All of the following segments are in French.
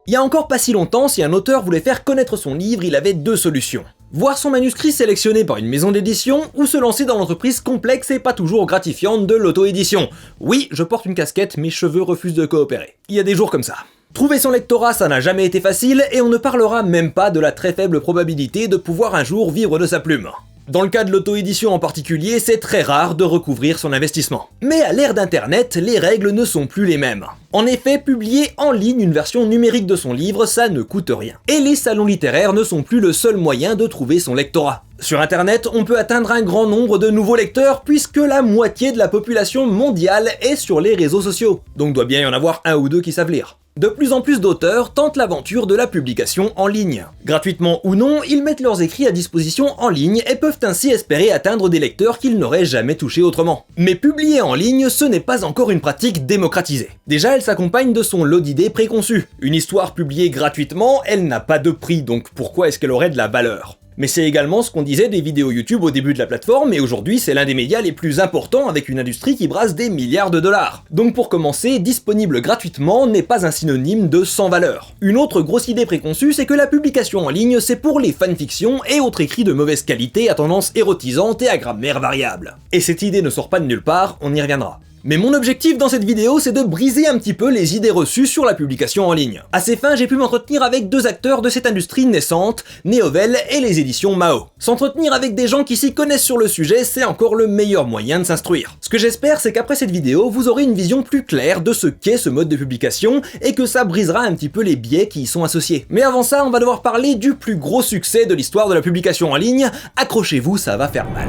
Il y a encore pas si longtemps, si un auteur voulait faire connaître son livre, il avait deux solutions. Voir son manuscrit sélectionné par une maison d'édition, ou se lancer dans l'entreprise complexe et pas toujours gratifiante de l'auto-édition. Oui, je porte une casquette, mes cheveux refusent de coopérer. Il y a des jours comme ça. Trouver son lectorat, ça n'a jamais été facile, et on ne parlera même pas de la très faible probabilité de pouvoir un jour vivre de sa plume. Dans le cas de l'auto-édition en particulier, c'est très rare de recouvrir son investissement. Mais à l'ère d'internet, les règles ne sont plus les mêmes. En effet, publier en ligne une version numérique de son livre, ça ne coûte rien. Et les salons littéraires ne sont plus le seul moyen de trouver son lectorat. Sur internet, on peut atteindre un grand nombre de nouveaux lecteurs puisque la moitié de la population mondiale est sur les réseaux sociaux. Donc doit bien y en avoir un ou deux qui savent lire. De plus en plus d'auteurs tentent l'aventure de la publication en ligne. Gratuitement ou non, ils mettent leurs écrits à disposition en ligne et peuvent ainsi espérer atteindre des lecteurs qu'ils n'auraient jamais touchés autrement. Mais publier en ligne, ce n'est pas encore une pratique démocratisée. Déjà, elle s'accompagne de son lot d'idées préconçues. Une histoire publiée gratuitement, elle n'a pas de prix, donc pourquoi est-ce qu'elle aurait de la valeur ? Mais c'est également ce qu'on disait des vidéos YouTube au début de la plateforme, et aujourd'hui c'est l'un des médias les plus importants avec une industrie qui brasse des milliards de dollars. Donc pour commencer, disponible gratuitement n'est pas un synonyme de sans valeur. Une autre grosse idée préconçue, c'est que la publication en ligne c'est pour les fanfictions et autres écrits de mauvaise qualité à tendance érotisante et à grammaire variable. Et cette idée ne sort pas de nulle part, on y reviendra. Mais mon objectif dans cette vidéo, c'est de briser un petit peu les idées reçues sur la publication en ligne. À ces fins, j'ai pu m'entretenir avec deux acteurs de cette industrie naissante, Néovel et les éditions Mao. S'entretenir avec des gens qui s'y connaissent sur le sujet, c'est encore le meilleur moyen de s'instruire. Ce que j'espère, c'est qu'après cette vidéo, vous aurez une vision plus claire de ce qu'est ce mode de publication, et que ça brisera un petit peu les biais qui y sont associés. Mais avant ça, on va devoir parler du plus gros succès de l'histoire de la publication en ligne. Accrochez-vous, ça va faire mal.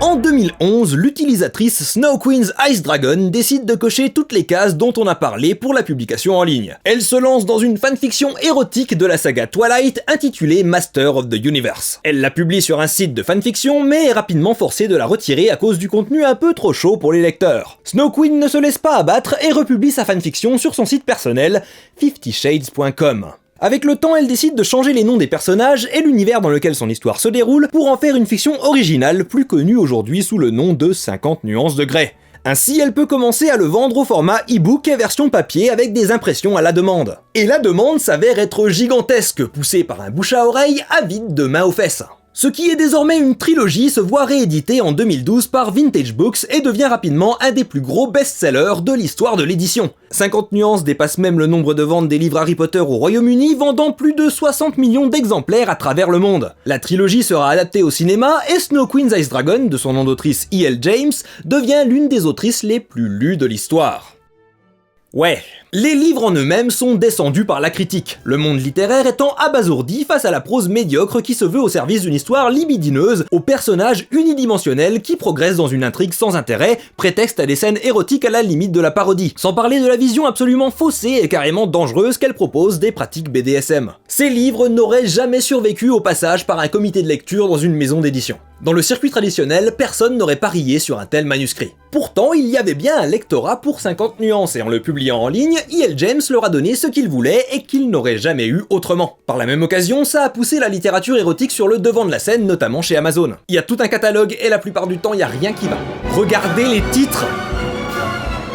En 2011, l'utilisatrice Snow Queen's Ice Dragon décide de cocher toutes les cases dont on a parlé pour la publication en ligne. Elle se lance dans une fanfiction érotique de la saga Twilight intitulée Master of the Universe. Elle la publie sur un site de fanfiction mais est rapidement forcée de la retirer à cause du contenu un peu trop chaud pour les lecteurs. Snow Queen ne se laisse pas abattre et republie sa fanfiction sur son site personnel 50shades.com. Avec le temps, elle décide de changer les noms des personnages et l'univers dans lequel son histoire se déroule pour en faire une fiction originale plus connue aujourd'hui sous le nom de 50 nuances de Grey. Ainsi, elle peut commencer à le vendre au format e-book et version papier avec des impressions à la demande. Et la demande s'avère être gigantesque, poussée par un bouche à oreille avide de main aux fesses. Ce qui est désormais une trilogie se voit réédité en 2012 par Vintage Books et devient rapidement un des plus gros best-sellers de l'histoire de l'édition. 50 nuances dépasse même le nombre de ventes des livres Harry Potter au Royaume-Uni, vendant plus de 60 millions d'exemplaires à travers le monde. La trilogie sera adaptée au cinéma et Snow Queen's Ice Dragon, de son nom d'autrice E.L. James, devient l'une des autrices les plus lues de l'histoire. Ouais, les livres en eux-mêmes sont descendus par la critique, le monde littéraire étant abasourdi face à la prose médiocre qui se veut au service d'une histoire libidineuse, aux personnages unidimensionnels qui progressent dans une intrigue sans intérêt, prétexte à des scènes érotiques à la limite de la parodie, sans parler de la vision absolument faussée et carrément dangereuse qu'elle propose des pratiques BDSM. Ces livres n'auraient jamais survécu au passage par un comité de lecture dans une maison d'édition. Dans le circuit traditionnel, personne n'aurait parié sur un tel manuscrit. Pourtant, il y avait bien un lectorat pour 50 nuances et en le publiant en ligne, E.L. James leur a donné ce qu'il voulait et qu'il n'aurait jamais eu autrement. Par la même occasion, ça a poussé la littérature érotique sur le devant de la scène, notamment chez Amazon. Il y a tout un catalogue et la plupart du temps, il y a rien qui va. Regardez les titres!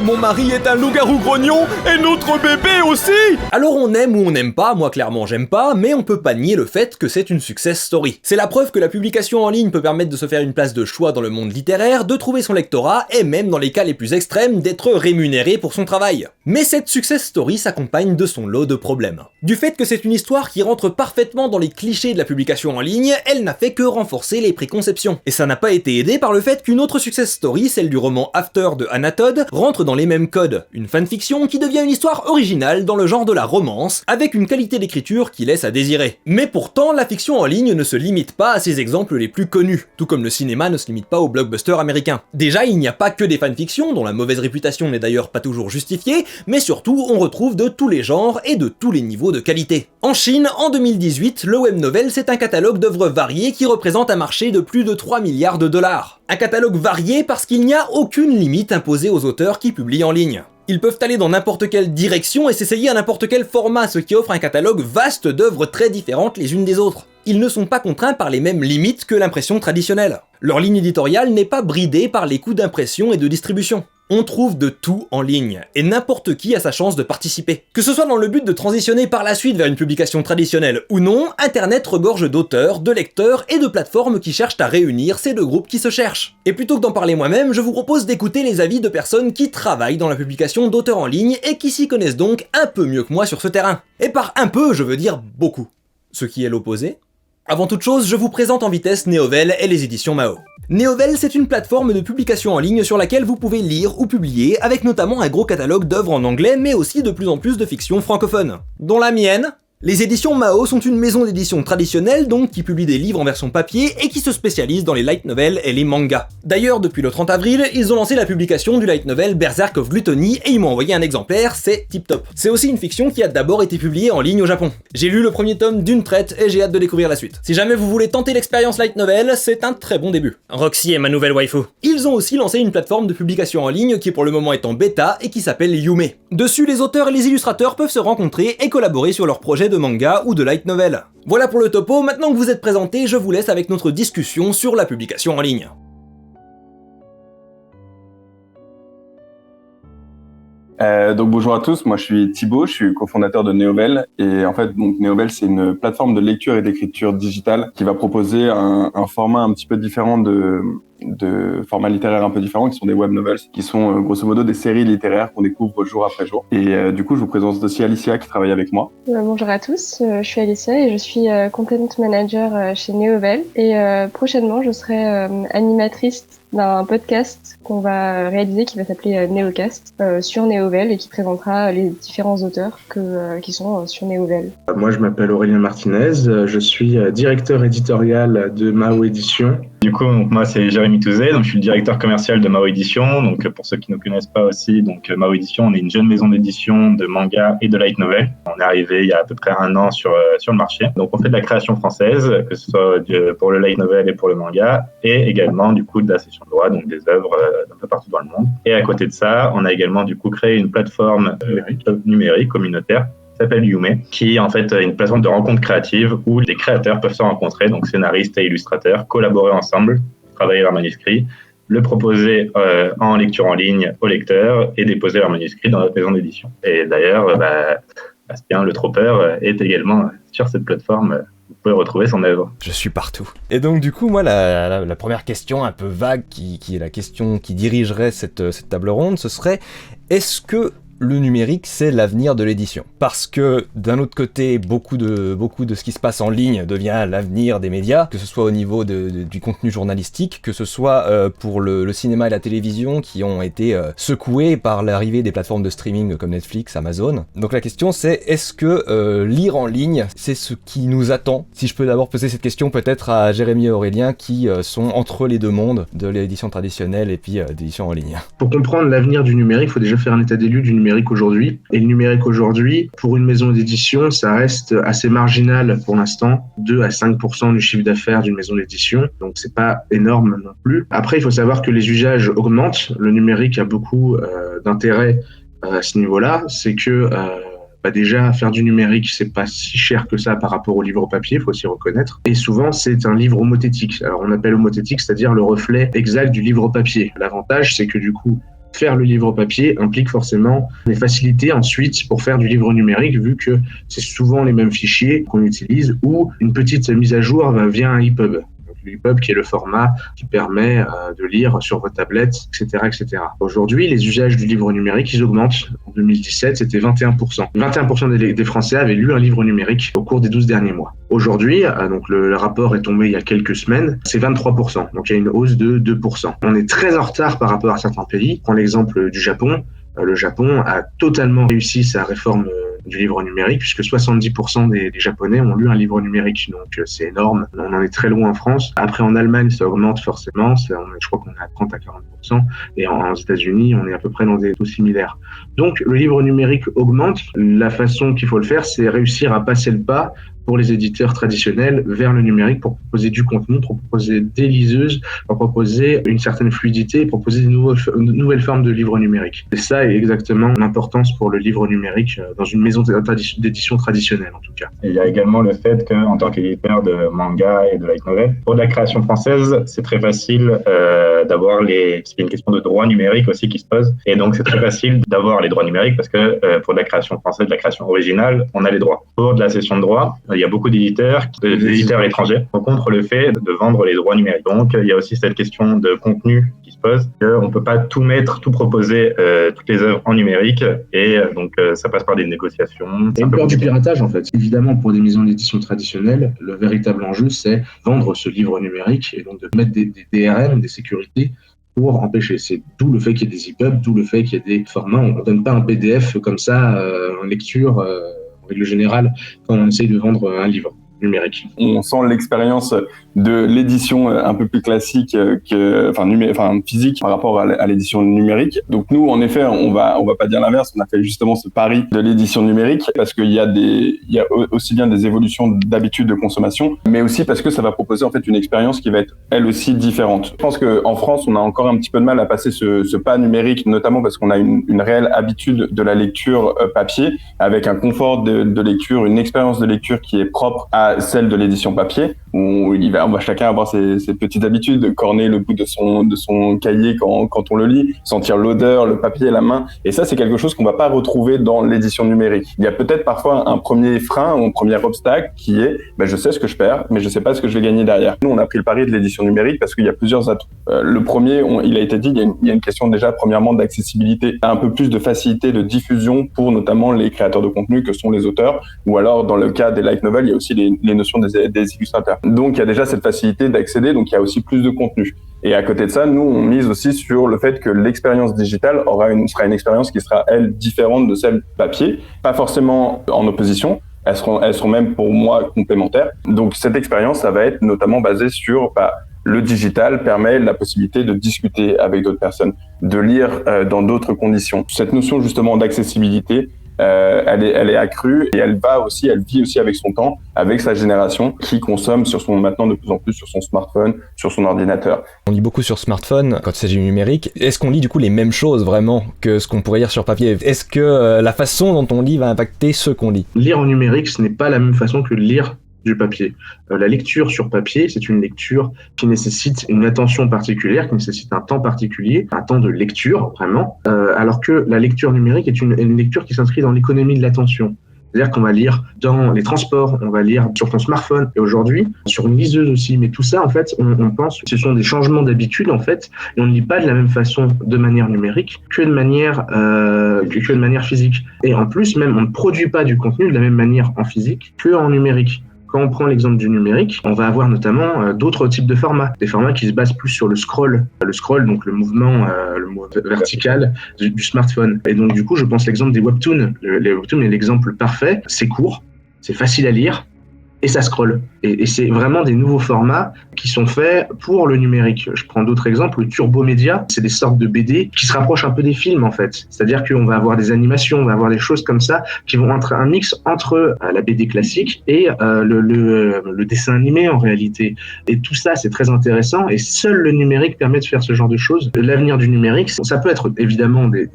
Mon mari est un loup-garou grognon et notre bébé aussi! Alors on aime ou on n'aime pas, moi clairement j'aime pas, mais on peut pas nier le fait que c'est une success story. C'est la preuve que la publication en ligne peut permettre de se faire une place de choix dans le monde littéraire, de trouver son lectorat et même dans les cas les plus extrêmes d'être rémunéré pour son travail. Mais cette success story s'accompagne de son lot de problèmes. Du fait que c'est une histoire qui rentre parfaitement dans les clichés de la publication en ligne, elle n'a fait que renforcer les préconceptions. Et ça n'a pas été aidé par le fait qu'une autre success story, celle du roman After de Hannah Todd, rentre dans les mêmes codes, une fanfiction qui devient une histoire originale dans le genre de la romance, avec une qualité d'écriture qui laisse à désirer. Mais pourtant, la fiction en ligne ne se limite pas à ses exemples les plus connus, tout comme le cinéma ne se limite pas aux blockbusters américains. Déjà, il n'y a pas que des fanfictions, dont la mauvaise réputation n'est d'ailleurs pas toujours justifiée, mais surtout, on retrouve de tous les genres et de tous les niveaux de qualité. En Chine, en 2018, le web novel, c'est un catalogue d'œuvres variées qui représente un marché de plus de 3 milliards de dollars. Un catalogue varié parce qu'il n'y a aucune limite imposée aux auteurs qui publient en ligne. Ils peuvent aller dans n'importe quelle direction et s'essayer à n'importe quel format, ce qui offre un catalogue vaste d'œuvres très différentes les unes des autres. Ils ne sont pas contraints par les mêmes limites que l'impression traditionnelle. Leur ligne éditoriale n'est pas bridée par les coûts d'impression et de distribution. On trouve de tout en ligne, et n'importe qui a sa chance de participer. Que ce soit dans le but de transitionner par la suite vers une publication traditionnelle ou non, Internet regorge d'auteurs, de lecteurs et de plateformes qui cherchent à réunir ces deux groupes qui se cherchent. Et plutôt que d'en parler moi-même, je vous propose d'écouter les avis de personnes qui travaillent dans la publication d'auteurs en ligne et qui s'y connaissent donc un peu mieux que moi sur ce terrain. Et par un peu, je veux dire beaucoup. Ce qui est l'opposé. Avant toute chose, je vous présente en vitesse Néovel et les éditions Mao. Néovel, c'est une plateforme de publication en ligne sur laquelle vous pouvez lire ou publier, avec notamment un gros catalogue d'œuvres en anglais, mais aussi de plus en plus de fiction francophone. Dont la mienne. Les éditions Mao sont une maison d'édition traditionnelle, donc qui publie des livres en version papier et qui se spécialise dans les light novels et les mangas. D'ailleurs, depuis le 30 avril, ils ont lancé la publication du light novel Berserk of Gluttony et ils m'ont envoyé un exemplaire, c'est tip top. C'est aussi une fiction qui a d'abord été publiée en ligne au Japon. J'ai lu le premier tome d'une traite et j'ai hâte de découvrir la suite. Si jamais vous voulez tenter l'expérience light novel, c'est un très bon début. Roxy est ma nouvelle waifu. Ils ont aussi lancé une plateforme de publication en ligne qui pour le moment est en bêta et qui s'appelle Yume. Dessus, les auteurs et les illustrateurs peuvent se rencontrer et collaborer sur leurs projets de manga ou de light novel. Voilà pour le topo, maintenant que vous êtes présentés, je vous laisse avec notre discussion sur la publication en ligne. Donc bonjour à tous, moi je suis Thibaut, je suis cofondateur de Néovel et en fait donc Néovel c'est une plateforme de lecture et d'écriture digitale qui va proposer un format un petit peu différent de formats littéraires un peu différents qui sont des web novels, qui sont grosso modo des séries littéraires qu'on découvre jour après jour. Et du coup je vous présente aussi Alicia qui travaille avec moi. Bonjour à tous, je suis Alicia et je suis content manager chez Néovel et prochainement je serai animatrice d'un podcast qu'on va réaliser qui va s'appeler Néocast sur Néovel et qui présentera les différents auteurs qui sont sur Néovel. Moi je m'appelle Aurélien Martinez, je suis directeur éditorial de Mao Édition. Du coup, moi c'est Jérémy Touzé, donc je suis le directeur commercial de Mao Édition. Donc pour ceux qui ne connaissent pas aussi, donc Mao Édition, on est une jeune maison d'édition de manga et de light novel. On est arrivé il y a à peu près 1 an sur le marché. Donc on fait de la création française, que ce soit pour le light novel et pour le manga, et également du coup de la cession de droit, donc des œuvres d'un peu partout dans le monde. Et à côté de ça, on a également du coup créé une plateforme numérique communautaire s'appelle Yume, qui est en fait une plateforme de rencontres créatives où les créateurs peuvent se rencontrer, donc scénaristes et illustrateurs, collaborer ensemble, travailler leur manuscrit, le proposer en lecture en ligne aux lecteurs et déposer leur manuscrit dans notre maison d'édition. Et d'ailleurs, Bastien Le Tropeur est également sur cette plateforme. Vous pouvez retrouver son œuvre. Je suis partout. Et donc du coup, moi, la première question un peu vague, qui est la question qui dirigerait cette table ronde, ce serait, est-ce que le numérique, c'est l'avenir de l'édition? Parce que, d'un autre côté, beaucoup de ce qui se passe en ligne devient l'avenir des médias, que ce soit au niveau du contenu journalistique, que ce soit pour le cinéma et la télévision qui ont été secoués par l'arrivée des plateformes de streaming comme Netflix, Amazon. Donc la question c'est, est-ce que lire en ligne, c'est ce qui nous attend? Si je peux d'abord poser cette question peut-être à Jérémy et Aurélien qui sont entre les deux mondes de l'édition traditionnelle et puis d'édition en ligne. Pour comprendre l'avenir du numérique, il faut déjà faire un état des lieux du numérique aujourd'hui. Et le numérique aujourd'hui, pour une maison d'édition, ça reste assez marginal pour l'instant, 2 à 5% du chiffre d'affaires d'une maison d'édition. Donc c'est pas énorme non plus. Après, il faut savoir que les usages augmentent. Le numérique a beaucoup d'intérêt à ce niveau-là. C'est que déjà, faire du numérique, c'est pas si cher que ça par rapport au livre papier, il faut s'y reconnaître. Et souvent, c'est un livre homothétique. Alors, on appelle homothétique, c'est-à-dire le reflet exact du livre papier. L'avantage, c'est que du coup, faire le livre papier implique forcément des facilités ensuite pour faire du livre numérique, vu que c'est souvent les mêmes fichiers qu'on utilise ou une petite mise à jour via un EPUB. l'EPUB qui est le format qui permet de lire sur vos tablettes, etc., etc. Aujourd'hui, les usages du livre numérique, ils augmentent. En 2017, c'était 21%. 21% des Français avaient lu un livre numérique au cours des 12 derniers mois. Aujourd'hui, donc le rapport est tombé il y a quelques semaines, c'est 23%. Donc il y a une hausse de 2%. On est très en retard par rapport à certains pays. Prends l'exemple du Japon. Le Japon a totalement réussi sa réforme du livre numérique, puisque 70% des Japonais ont lu un livre numérique. Donc c'est énorme. On en est très loin en France. Après, en Allemagne, ça augmente forcément. Je crois qu'on est à 30 à 40%. Et aux États-Unis, on est à peu près dans des taux similaires. Donc le livre numérique augmente. La façon qu'il faut le faire, c'est réussir à passer le pas pour les éditeurs traditionnels vers le numérique pour proposer du contenu, pour proposer des liseuses, pour proposer une certaine fluidité, proposer de nouvelles formes de livres numériques. Et ça est exactement l'importance pour le livre numérique dans une maison d'édition traditionnelle, en tout cas. Et il y a également le fait qu'en tant qu'éditeur de manga et de light novel, pour de la création française, c'est très facile d'avoir parce qu'il y a une question de droit numérique aussi qui se pose. Et donc, c'est très facile d'avoir les droits numériques parce que pour de la création française, de la création originale, on a les droits. Pour de la cession de droits, il y a beaucoup d'éditeurs étrangers qui contre le fait de vendre les droits numériques. Donc, il y a aussi cette question de contenu qui se pose, qu'on ne peut pas tout mettre, tout proposer, toutes les œuvres en numérique. Et donc, ça passe par des négociations. Et une peur du piratage, en fait. Évidemment, pour des maisons d'édition traditionnelles, le véritable enjeu, c'est vendre ce livre numérique et donc de mettre des DRM, des sécurités, pour empêcher. C'est d'où le fait qu'il y ait des EPUB, d'où le fait qu'il y ait des formats. On ne donne pas un PDF comme ça en lecture, en règle générale, quand on essaye de vendre un livre numérique. On sent l'expérience de l'édition un peu plus classique physique par rapport à l'édition numérique. Donc nous, en effet, on va pas dire l'inverse. On a fait justement ce pari de l'édition numérique parce qu'il y a aussi bien des évolutions d'habitudes de consommation, mais aussi parce que ça va proposer en fait une expérience qui va être elle aussi différente. Je pense que en France, on a encore un petit peu de mal à passer ce pas numérique, notamment parce qu'on a une réelle habitude de la lecture papier, avec un confort de lecture, une expérience de lecture qui est propre à celle de l'édition papier, où on va chacun avoir ses petites habitudes, corner le bout de son cahier quand on le lit, sentir l'odeur, le papier à la main. Et ça, c'est quelque chose qu'on va pas retrouver dans l'édition numérique. Il y a peut-être parfois un premier frein ou un premier obstacle qui est, je sais ce que je perds, mais je sais pas ce que je vais gagner derrière. Nous, on a pris le pari de l'édition numérique parce qu'il y a plusieurs atouts. Le premier, il a été dit, il y a une question déjà, premièrement, d'accessibilité, un peu plus de facilité de diffusion pour notamment les créateurs de contenu que sont les auteurs, ou alors dans le cas des light novels, il y a aussi les notions des illustrateurs. Donc, il y a déjà cette facilité d'accéder, donc il y a aussi plus de contenu. Et à côté de ça, nous, on mise aussi sur le fait que l'expérience digitale sera une expérience qui sera, elle, différente de celle papier, pas forcément en opposition. Elles seront même, pour moi, complémentaires. Donc, cette expérience, ça va être notamment basée sur, le digital permet la possibilité de discuter avec d'autres personnes, de lire dans d'autres conditions. Cette notion, justement, d'accessibilité, elle est accrue et elle vit aussi avec son temps, avec sa génération qui consomme maintenant de plus en plus sur son smartphone, sur son ordinateur. On lit beaucoup sur smartphone quand il s'agit du numérique. Est-ce qu'on lit du coup les mêmes choses vraiment que ce qu'on pourrait lire sur papier ? Est-ce que la façon dont on lit va impacter ce qu'on lit ? Lire en numérique, ce n'est pas la même façon que lire du papier. La lecture sur papier, c'est une lecture qui nécessite une attention particulière, qui nécessite un temps particulier, un temps de lecture, vraiment, alors que la lecture numérique est une lecture qui s'inscrit dans l'économie de l'attention. C'est-à-dire qu'on va lire dans les transports, on va lire sur ton smartphone, et aujourd'hui, sur une liseuse aussi. Mais tout ça, en fait, on pense que ce sont des changements d'habitude, en fait, et on ne lit pas de la même façon de manière numérique que de manière physique. Et en plus, même, on ne produit pas du contenu de la même manière en physique qu'en numérique. Quand on prend l'exemple du numérique, on va avoir notamment d'autres types de formats. Des formats qui se basent plus sur le scroll. Le scroll, donc le mouvement vertical du smartphone. Et donc, du coup, je pense l'exemple des webtoons. Les webtoons est l'exemple parfait. C'est court, c'est facile à lire et ça scrolle. Et c'est vraiment des nouveaux formats qui sont faits pour le numérique. Je prends d'autres exemples. Le Turbo Média, c'est des sortes de BD qui se rapprochent un peu des films, en fait. C'est-à-dire qu'on va avoir des animations, on va avoir des choses comme ça qui vont être un mix entre la BD classique et le dessin animé, en réalité. Et tout ça, c'est très intéressant. Et seul le numérique permet de faire ce genre de choses. L'avenir du numérique, ça peut être évidemment des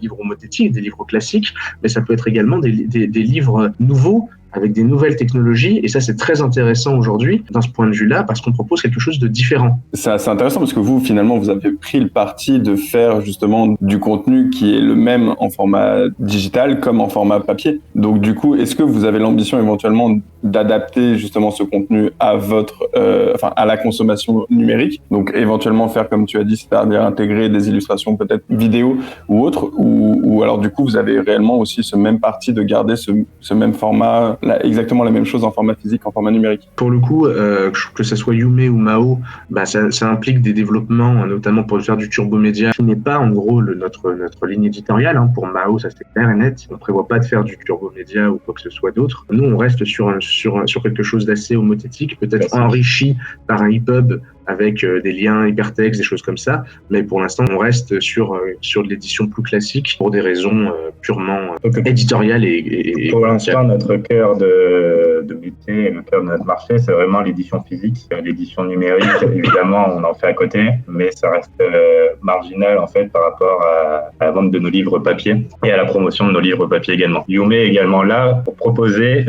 livres homothétiques, des livres classiques, mais ça peut être également des livres nouveaux, avec des nouvelles technologies, et ça c'est très intéressant aujourd'hui dans ce point de vue-là, parce qu'on propose quelque chose de différent. C'est intéressant parce que vous, finalement, vous avez pris le parti de faire justement du contenu qui est le même en format digital comme en format papier. Donc du coup, est-ce que vous avez l'ambition éventuellement d'adapter justement ce contenu à à la consommation numérique? Donc éventuellement faire comme tu as dit, c'est-à-dire intégrer des illustrations peut-être vidéo ou autres, ou alors du coup vous avez réellement aussi ce même parti de garder ce même format, exactement la même chose en format physique, en format numérique? Pour le coup, que ce soit Yume ou Mao, ça implique des développements, notamment pour faire du turbo média, qui n'est pas en gros notre ligne éditoriale. Pour Mao, ça c'est clair et net. On ne prévoit pas de faire du turbo média ou quoi que ce soit d'autre. Nous, on reste sur quelque chose d'assez homothétique, peut-être enrichi par un EPUB avec des liens hypertextes, des choses comme ça. Mais pour l'instant, on reste sur de l'édition plus classique pour des raisons purement éditoriales et pour l'instant, notre cœur de de métier et le cœur de notre marché, c'est vraiment l'édition physique. L'édition numérique, évidemment, on en fait à côté, mais ça reste marginal en fait par rapport à la vente de nos livres papier et à la promotion de nos livres papier également. Yume est également là pour proposer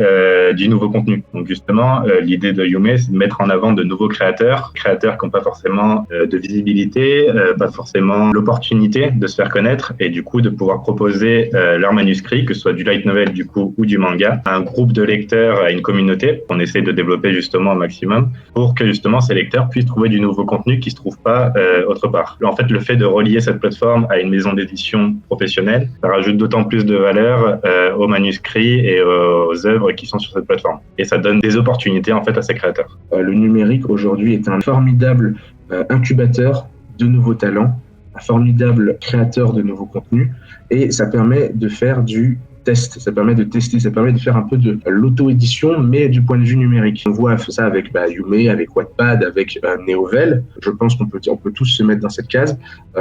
du nouveau contenu. Donc justement, l'idée de Yume, c'est de mettre en avant de nouveaux créateurs qui n'ont pas forcément de visibilité, pas forcément l'opportunité de se faire connaître et du coup de pouvoir proposer leurs manuscrits, que ce soit du light novel du coup ou du manga, à un groupe de lecteurs, à une communauté qu'on essaie de développer justement au maximum pour que justement ces lecteurs puissent trouver du nouveau contenu qui se trouve pas autre part. En fait, le fait de relier cette plateforme à une maison d'édition professionnelle, ça rajoute d'autant plus de valeur aux manuscrits et aux œuvres qui sont sur cette plateforme. Et ça donne des opportunités en fait à ces créateurs. Le numérique aujourd'hui est un formidable incubateur de nouveaux talents, un formidable créateur de nouveaux contenus, et ça permet de faire du test, ça permet de tester, ça permet de faire un peu de l'auto-édition, mais du point de vue numérique. On voit ça avec Yume, avec Wattpad, avec Neovel. Je pense qu'on peut tous se mettre dans cette case.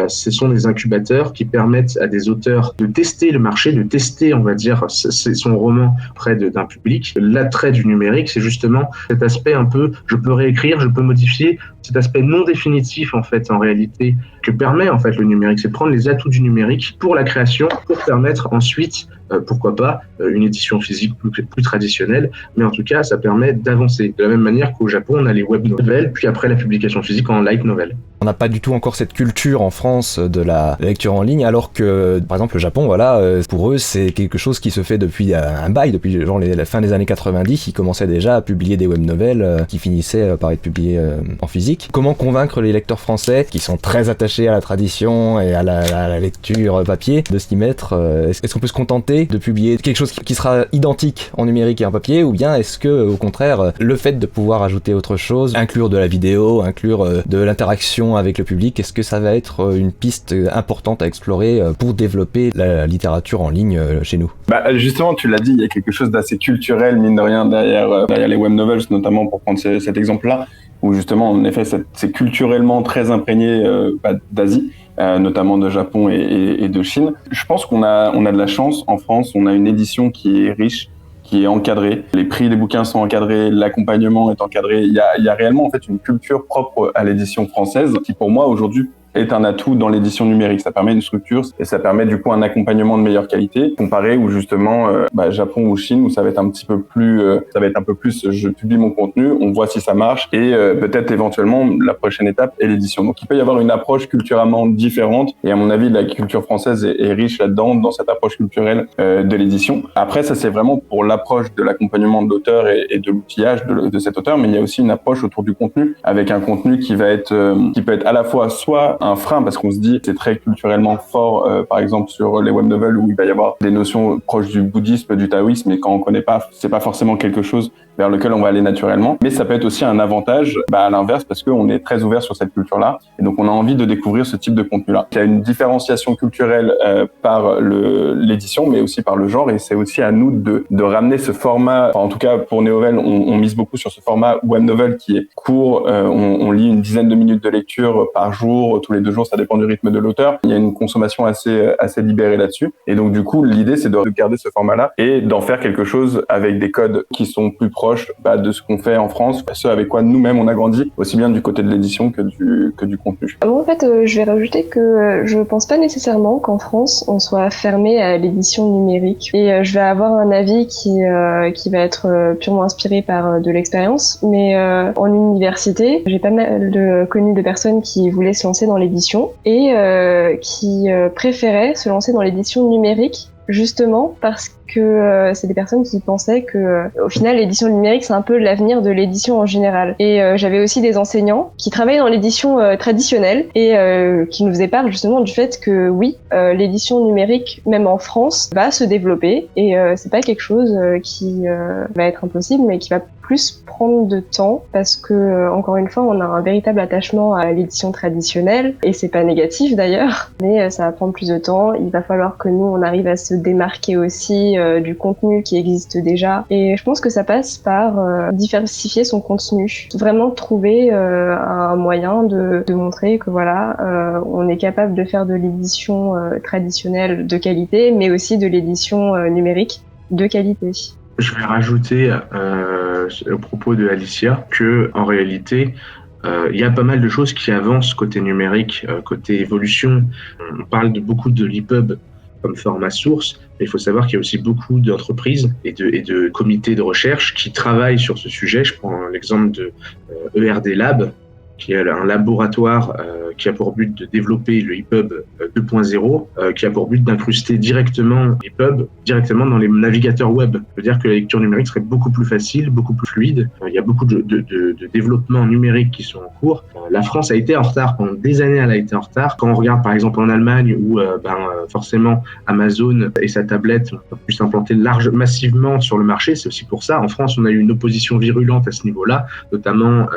Ce sont des incubateurs qui permettent à des auteurs de tester le marché, de tester, on va dire, son roman auprès d'un public. L'attrait du numérique, c'est justement cet aspect un peu, je peux réécrire, je peux modifier, cet aspect non définitif, en fait, en réalité, que permet, en fait, le numérique. C'est prendre les atouts du numérique pour la création, pour permettre ensuite, pourquoi pas, une édition physique plus traditionnelle, mais en tout cas, ça permet d'avancer. De la même manière qu'au Japon, on a les web novels, puis après la publication physique en light novel. On n'a pas du tout encore cette culture en France de la lecture en ligne, alors que, par exemple, le Japon, voilà, pour eux, c'est quelque chose qui se fait depuis un bail, depuis genre la fin des années 90, ils commençaient déjà à publier des web novels qui finissaient par être publiés en physique. Comment convaincre les lecteurs français, qui sont très attachés à la tradition et à la lecture papier, de s'y mettre? Est-ce qu'on peut se contenter de publier quelque chose qui sera identique en numérique et en papier, ou bien est-ce que, au contraire, le fait de pouvoir ajouter autre chose, inclure de la vidéo, inclure de l'interaction avec le public, est-ce que ça va être une piste importante à explorer pour développer la littérature en ligne chez nous? Justement, tu l'as dit, il y a quelque chose d'assez culturel, mine de rien, derrière les web novels, notamment pour prendre cet exemple-là, où justement, en effet, c'est culturellement très imprégné d'Asie, notamment de Japon et de Chine. Je pense qu'on a de la chance en France, on a une édition qui est riche, qui est encadrée. Les prix des bouquins sont encadrés, l'accompagnement est encadré. Il y a réellement en fait une culture propre à l'édition française qui, pour moi, aujourd'hui, est un atout dans l'édition numérique. Ça permet une structure et ça permet du coup un accompagnement de meilleure qualité, comparé où justement Japon ou Chine, où ça va être un petit peu plus, je publie mon contenu, on voit si ça marche et peut-être éventuellement la prochaine étape est l'édition. Donc il peut y avoir une approche culturellement différente et à mon avis la culture française est riche là-dedans dans cette approche culturelle de l'édition. Après ça c'est vraiment pour l'approche de l'accompagnement de l'auteur et de l'outillage de cet auteur, mais il y a aussi une approche autour du contenu avec un contenu qui peut être à la fois soit un frein parce qu'on se dit c'est très culturellement fort, par exemple sur les web novels où il va y avoir des notions proches du bouddhisme, du taoïsme, et quand on connaît pas, c'est pas forcément quelque chose vers lequel on va aller naturellement. Mais ça peut être aussi un avantage à l'inverse parce qu'on est très ouvert sur cette culture-là et donc on a envie de découvrir ce type de contenu-là. Il y a une différenciation culturelle par l'édition, mais aussi par le genre, et c'est aussi à nous de ramener ce format. Enfin, en tout cas pour Neovel, on mise beaucoup sur ce format web novel qui est court. On lit une dizaine de minutes de lecture par jour, tous les 2 jours, ça dépend du rythme de l'auteur. Il y a une consommation assez libérée là-dessus. Et donc, du coup, l'idée, c'est de garder ce format-là et d'en faire quelque chose avec des codes qui sont plus proches de ce qu'on fait en France, ce avec quoi nous-mêmes on a grandi, aussi bien du côté de l'édition que du contenu. Moi, en fait, je vais rajouter que je pense pas nécessairement qu'en France, on soit fermé à l'édition numérique. Et je vais avoir un avis qui va être purement inspiré par de l'expérience. Mais en université, j'ai pas mal connu de personnes qui voulaient se lancer dans l'édition et qui préféraient se lancer dans l'édition numérique justement parce que c'est des personnes qui pensaient que au final l'édition numérique c'est un peu l'avenir de l'édition en général. Et j'avais aussi des enseignants qui travaillaient dans l'édition traditionnelle et qui nous faisaient part justement du fait que oui, l'édition numérique même en France va se développer et c'est pas quelque chose qui va être impossible mais qui va plus prendre de temps parce que encore une fois on a un véritable attachement à l'édition traditionnelle et c'est pas négatif d'ailleurs mais ça va prendre plus de temps. Il va falloir que nous on arrive à se démarquer aussi du contenu qui existe déjà et je pense que ça passe par diversifier son contenu, vraiment trouver un moyen de montrer que voilà on est capable de faire de l'édition traditionnelle de qualité mais aussi de l'édition numérique de qualité. Je vais rajouter au propos de Alicia que en réalité, il y a pas mal de choses qui avancent côté numérique, côté évolution. On parle beaucoup de l'EPUB comme format source, mais il faut savoir qu'il y a aussi beaucoup d'entreprises et de comités de recherche qui travaillent sur ce sujet. Je prends l'exemple de ERD Lab, qui est un laboratoire qui a pour but de développer le EPUB 2.0, qui a pour but d'incruster directement l'EPUB directement dans les navigateurs web. C'est-à-dire que la lecture numérique serait beaucoup plus facile, beaucoup plus fluide. Il y a beaucoup de développements numériques qui sont en cours. La France a été en retard, pendant des années elle a été en retard. Quand on regarde par exemple en Allemagne où forcément Amazon et sa tablette ont pu s'implanter massivement sur le marché, c'est aussi pour ça. En France, on a eu une opposition virulente à ce niveau-là, notamment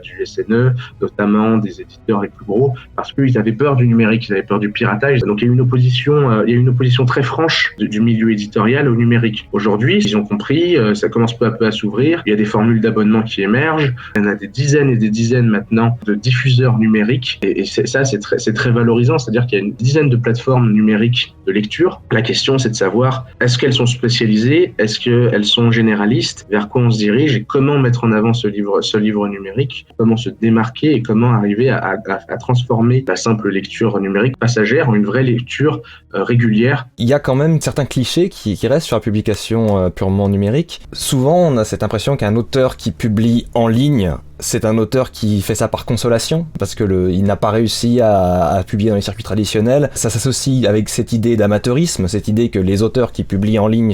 du SNE, notamment des éditeurs les plus gros, parce qu'ils avaient peur du numérique, ils avaient peur du piratage. Donc il y a une opposition très franche du milieu éditorial au numérique. Aujourd'hui, ils ont compris, ça commence peu à peu à s'ouvrir. Il y a des formules d'abonnement qui émergent. Il y en a des dizaines et des dizaines maintenant de diffuseurs numériques, et c'est très valorisant. C'est-à-dire qu'il y a une dizaine de plateformes numériques de lecture. La question, c'est de savoir est-ce qu'elles sont spécialisées, est-ce qu'elles sont généralistes, vers quoi on se dirige et comment mettre en avant ce livre numérique, comment se démarquer et comment arriver à transformer la simple lecture numérique passagère en une vraie lecture régulière. Il y a quand même certains clichés qui restent sur la publication purement numérique. Souvent, on a cette impression qu'un auteur qui publie en ligne, c'est un auteur qui fait ça par consolation, parce que il n'a pas réussi à publier dans les circuits traditionnels. Ça s'associe avec cette idée d'amateurisme, cette idée que les auteurs qui publient en ligne ne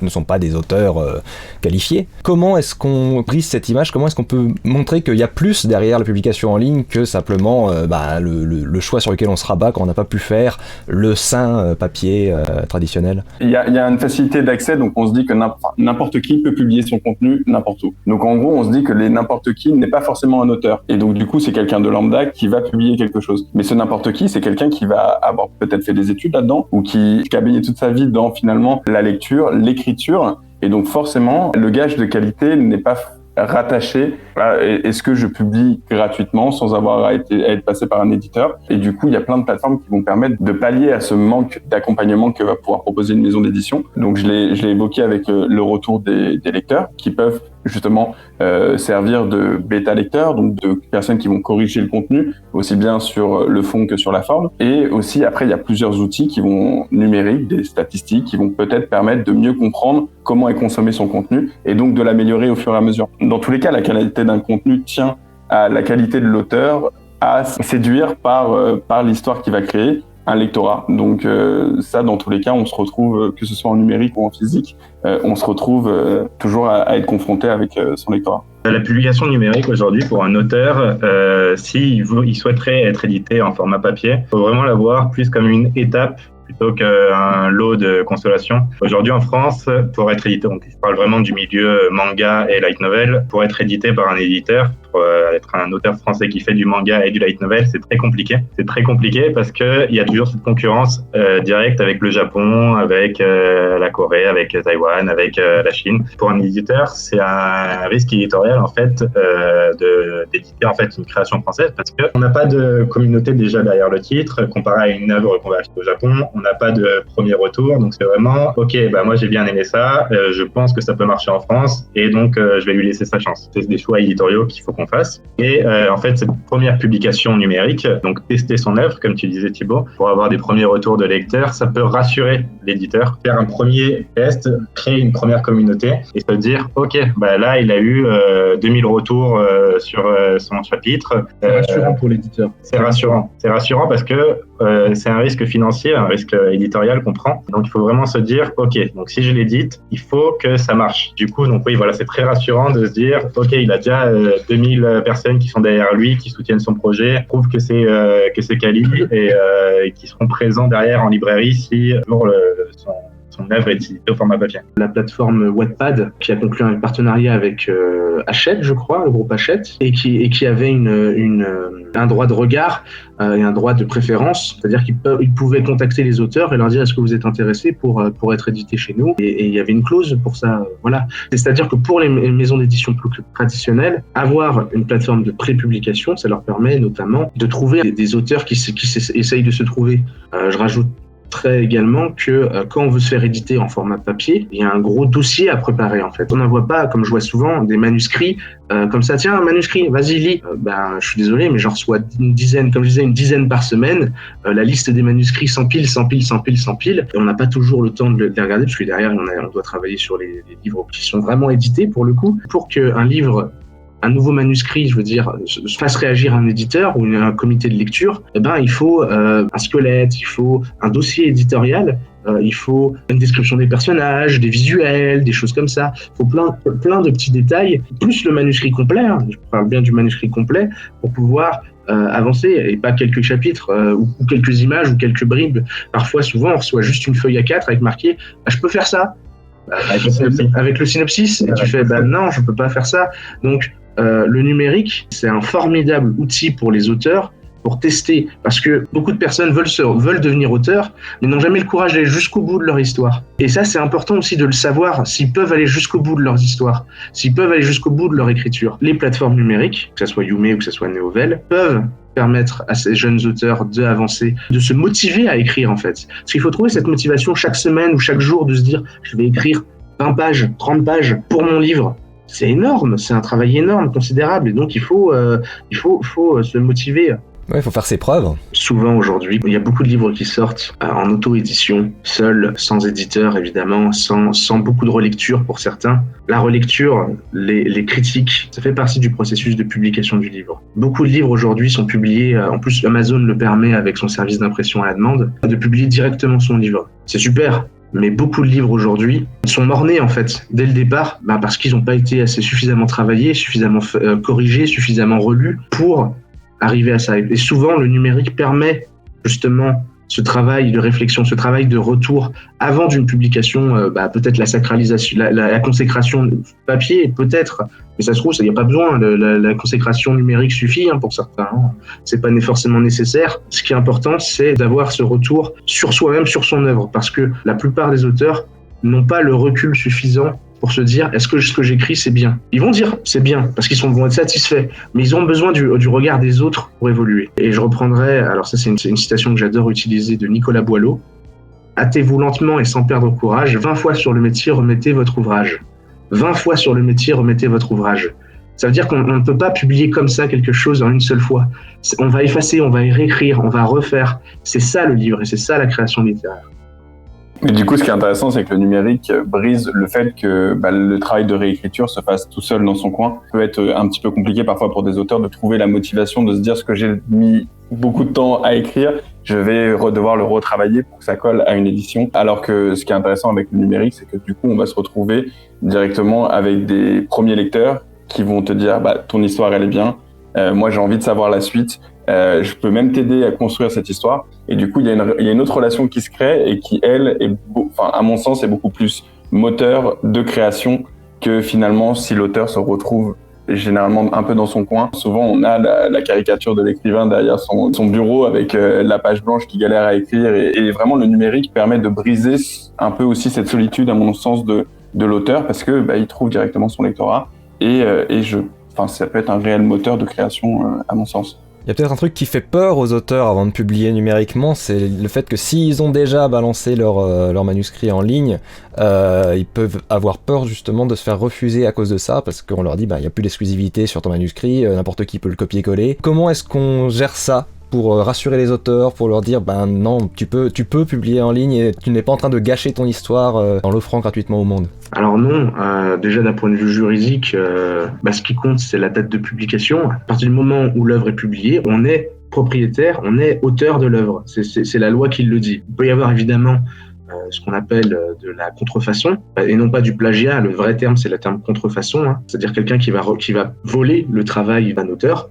sont pas des auteurs qualifiés. Comment est-ce qu'on brise cette image? Comment est-ce qu'on peut montrer qu'il y a plus derrière la publication en ligne que simplement le choix sur lequel on se rabat quand on n'a pas pu faire le saint papier traditionnel? Il y a une facilité d'accès, donc on se dit que n'importe qui peut publier son contenu n'importe où. Donc en gros, on se dit que n'importe qui n'est pas forcément un auteur. Et donc, du coup, c'est quelqu'un de lambda qui va publier quelque chose. Mais ce n'importe qui, c'est quelqu'un qui va avoir peut-être fait des études là-dedans ou qui a baigné toute sa vie dans, finalement, la lecture, l'écriture. Et donc, forcément, le gage de qualité n'est pas rattaché à est-ce que je publie gratuitement sans avoir à être passé par un éditeur. Et du coup, il y a plein de plateformes qui vont permettre de pallier à ce manque d'accompagnement que va pouvoir proposer une maison d'édition. Donc, je l'ai évoqué avec le retour des lecteurs qui peuvent justement servir de bêta lecteurs, donc de personnes qui vont corriger le contenu, aussi bien sur le fond que sur la forme. Et aussi, après, il y a plusieurs outils qui vont numériques, des statistiques, qui vont peut-être permettre de mieux comprendre comment est consommé son contenu et donc de l'améliorer au fur et à mesure. Dans tous les cas, la qualité d'un contenu tient à la qualité de l'auteur, à séduire par l'histoire qu'il va créer un lectorat. Donc ça, dans tous les cas, on se retrouve, que ce soit en numérique ou en physique, on se retrouve toujours à être confronté avec son lectorat. La publication numérique aujourd'hui, pour un auteur, s'il souhaiterait être édité en format papier, il faut vraiment la voir plus comme une étape plutôt qu'un lot de consolation. Aujourd'hui en France, pour être édité, donc je parle vraiment du milieu manga et light novel, pour être édité par un éditeur, pour être un auteur français qui fait du manga et du light novel, c'est très compliqué. C'est très compliqué parce que il y a toujours cette concurrence directe avec le Japon, avec la Corée, avec Taïwan, avec la Chine. Pour un éditeur, c'est un risque éditorial en fait d'éditer en fait une création française parce que on n'a pas de communauté déjà derrière le titre comparé à une œuvre qu'on va acheter au Japon. On n'a pas de premier retour, donc c'est vraiment ok. Moi j'ai bien aimé ça, je pense que ça peut marcher en France et donc je vais lui laisser sa chance. C'est des choix éditoriaux qu'il faut qu'on fasse. Et en fait, cette première publication numérique, donc tester son œuvre, comme tu disais Thibaut, pour avoir des premiers retours de lecteurs, ça peut rassurer l'éditeur, faire un premier test, créer une première communauté et se dire, ok, là il a eu 2000 retours sur son chapitre. C'est rassurant pour l'éditeur. C'est rassurant parce que c'est un risque financier, un risque éditorial qu'on prend. Donc il faut vraiment se dire, ok, donc si je l'édite, il faut que ça marche. Du coup, donc oui, voilà, c'est très rassurant de se dire, ok, il a déjà 2000 personnes qui sont derrière lui, qui soutiennent son projet, prouvent que c'est quali et qui seront présents derrière en librairie si pour son œuvre est éditée au format papier. La plateforme Wattpad qui a conclu un partenariat avec Hachette, je crois, le groupe Hachette, et qui avait un droit de regard et un droit de préférence, c'est-à-dire qu'ils pouvaient contacter les auteurs et leur dire est-ce que vous êtes intéressés pour être édité chez nous, et il y avait une clause pour ça. Voilà. C'est-à-dire que pour les maisons d'édition plus traditionnelles, avoir une plateforme de pré-publication, ça leur permet notamment de trouver des auteurs qui essayent de se trouver. Je rajoute très également que quand on veut se faire éditer en format papier, il y a un gros dossier à préparer en fait. On n'envoie pas, comme je vois souvent, des manuscrits comme ça. Tiens, un manuscrit, vas-y lis. Je suis désolé, mais j'en reçois une dizaine par semaine. La liste des manuscrits s'empile. Et on n'a pas toujours le temps de les regarder parce que derrière, on doit travailler sur les livres qui sont vraiment édités pour le coup. Pour qu'un livre, un nouveau manuscrit, je veux dire, fasse réagir un éditeur ou un comité de lecture, il faut un squelette, il faut un dossier éditorial, il faut une description des personnages, des visuels, des choses comme ça. Il faut plein de petits détails, plus le manuscrit complet, je parle bien du manuscrit complet, pour pouvoir avancer, et pas quelques chapitres ou quelques images ou quelques bribes. Parfois, souvent, on reçoit juste une feuille A4 avec marqué « je peux faire ça ». Avec le synopsis, et tu fais non, je peux pas faire ça. Donc le numérique, c'est un formidable outil pour les auteurs pour tester, parce que beaucoup de personnes veulent devenir auteurs, mais n'ont jamais le courage d'aller jusqu'au bout de leur histoire. Et ça, c'est important aussi de le savoir, s'ils peuvent aller jusqu'au bout de leurs histoires, s'ils peuvent aller jusqu'au bout de leur écriture. Les plateformes numériques, que ce soit Youme ou que ce soit Neovel, peuvent permettre à ces jeunes auteurs d'avancer, de se motiver à écrire en fait. Parce qu'il faut trouver cette motivation chaque semaine ou chaque jour de se dire « je vais écrire 20 pages, 30 pages pour mon livre ». C'est énorme, c'est un travail énorme, considérable, et donc il faut se motiver. Ouais, il faut faire ses preuves. Souvent aujourd'hui, il y a beaucoup de livres qui sortent en auto-édition, seuls, sans éditeur évidemment, sans beaucoup de relecture pour certains. La relecture, les critiques, ça fait partie du processus de publication du livre. Beaucoup de livres aujourd'hui sont publiés, en plus Amazon le permet avec son service d'impression à la demande, de publier directement son livre. C'est super. Mais beaucoup de livres aujourd'hui sont mornés en fait dès le départ, parce qu'ils n'ont pas été assez suffisamment travaillés, suffisamment corrigés, suffisamment relus pour arriver à ça. Et souvent, le numérique permet justement ce travail de réflexion, ce travail de retour avant d'une publication, peut-être la sacralisation, la consécration papier, peut-être, mais ça se trouve, il n'y a pas besoin, la consécration numérique suffit pour certains, c'est pas forcément nécessaire. Ce qui est important, c'est d'avoir ce retour sur soi-même, sur son œuvre, parce que la plupart des auteurs n'ont pas le recul suffisant pour se dire est-ce que ce que j'écris c'est bien. Ils vont dire c'est bien parce qu'ils vont être satisfaits, mais ils ont besoin du regard des autres pour évoluer. Et je reprendrai, alors ça c'est une citation que j'adore utiliser de Nicolas Boileau: hâtez-vous lentement et sans perdre courage, 20 fois sur le métier remettez votre ouvrage. 20 fois sur le métier remettez votre ouvrage. Ça veut dire qu'on ne peut pas publier comme ça quelque chose en une seule fois. On va effacer, on va réécrire, on va refaire. C'est ça le livre et c'est ça la création littéraire. Mais du coup, ce qui est intéressant, c'est que le numérique brise le fait que le travail de réécriture se fasse tout seul dans son coin. Ça peut être un petit peu compliqué parfois pour des auteurs de trouver la motivation de se dire ce que j'ai mis beaucoup de temps à écrire, je vais devoir le retravailler pour que ça colle à une édition. Alors que ce qui est intéressant avec le numérique, c'est que du coup, on va se retrouver directement avec des premiers lecteurs qui vont te dire ton histoire elle est bien, moi j'ai envie de savoir la suite. Je peux même t'aider à construire cette histoire. Et du coup, il y a une autre relation qui se crée et qui, elle, à mon sens, est beaucoup plus moteur de création que finalement, si l'auteur se retrouve généralement un peu dans son coin. Souvent, on a la caricature de l'écrivain derrière son bureau avec la page blanche qui galère à écrire. Et vraiment, le numérique permet de briser un peu aussi cette solitude, à mon sens, de l'auteur parce que il trouve directement son lectorat. Et ça peut être un réel moteur de création, à mon sens. Il y a peut-être un truc qui fait peur aux auteurs avant de publier numériquement, c'est le fait que s'ils ont déjà balancé leur manuscrit en ligne, ils peuvent avoir peur justement de se faire refuser à cause de ça, parce qu'on leur dit il n'y a plus d'exclusivité sur ton manuscrit, n'importe qui peut le copier-coller. Comment est-ce qu'on gère ça pour rassurer les auteurs, pour leur dire non, tu peux publier en ligne et tu n'es pas en train de gâcher ton histoire en l'offrant gratuitement au monde? Alors non, déjà d'un point de vue juridique, ce qui compte c'est la date de publication. À partir du moment où l'œuvre est publiée, on est propriétaire, on est auteur de l'œuvre. C'est la loi qui le dit. Il peut y avoir évidemment ce qu'on appelle de la contrefaçon, et non pas du plagiat. Le vrai terme c'est le terme contrefaçon, c'est-à-dire quelqu'un qui va voler le travail d'un auteur.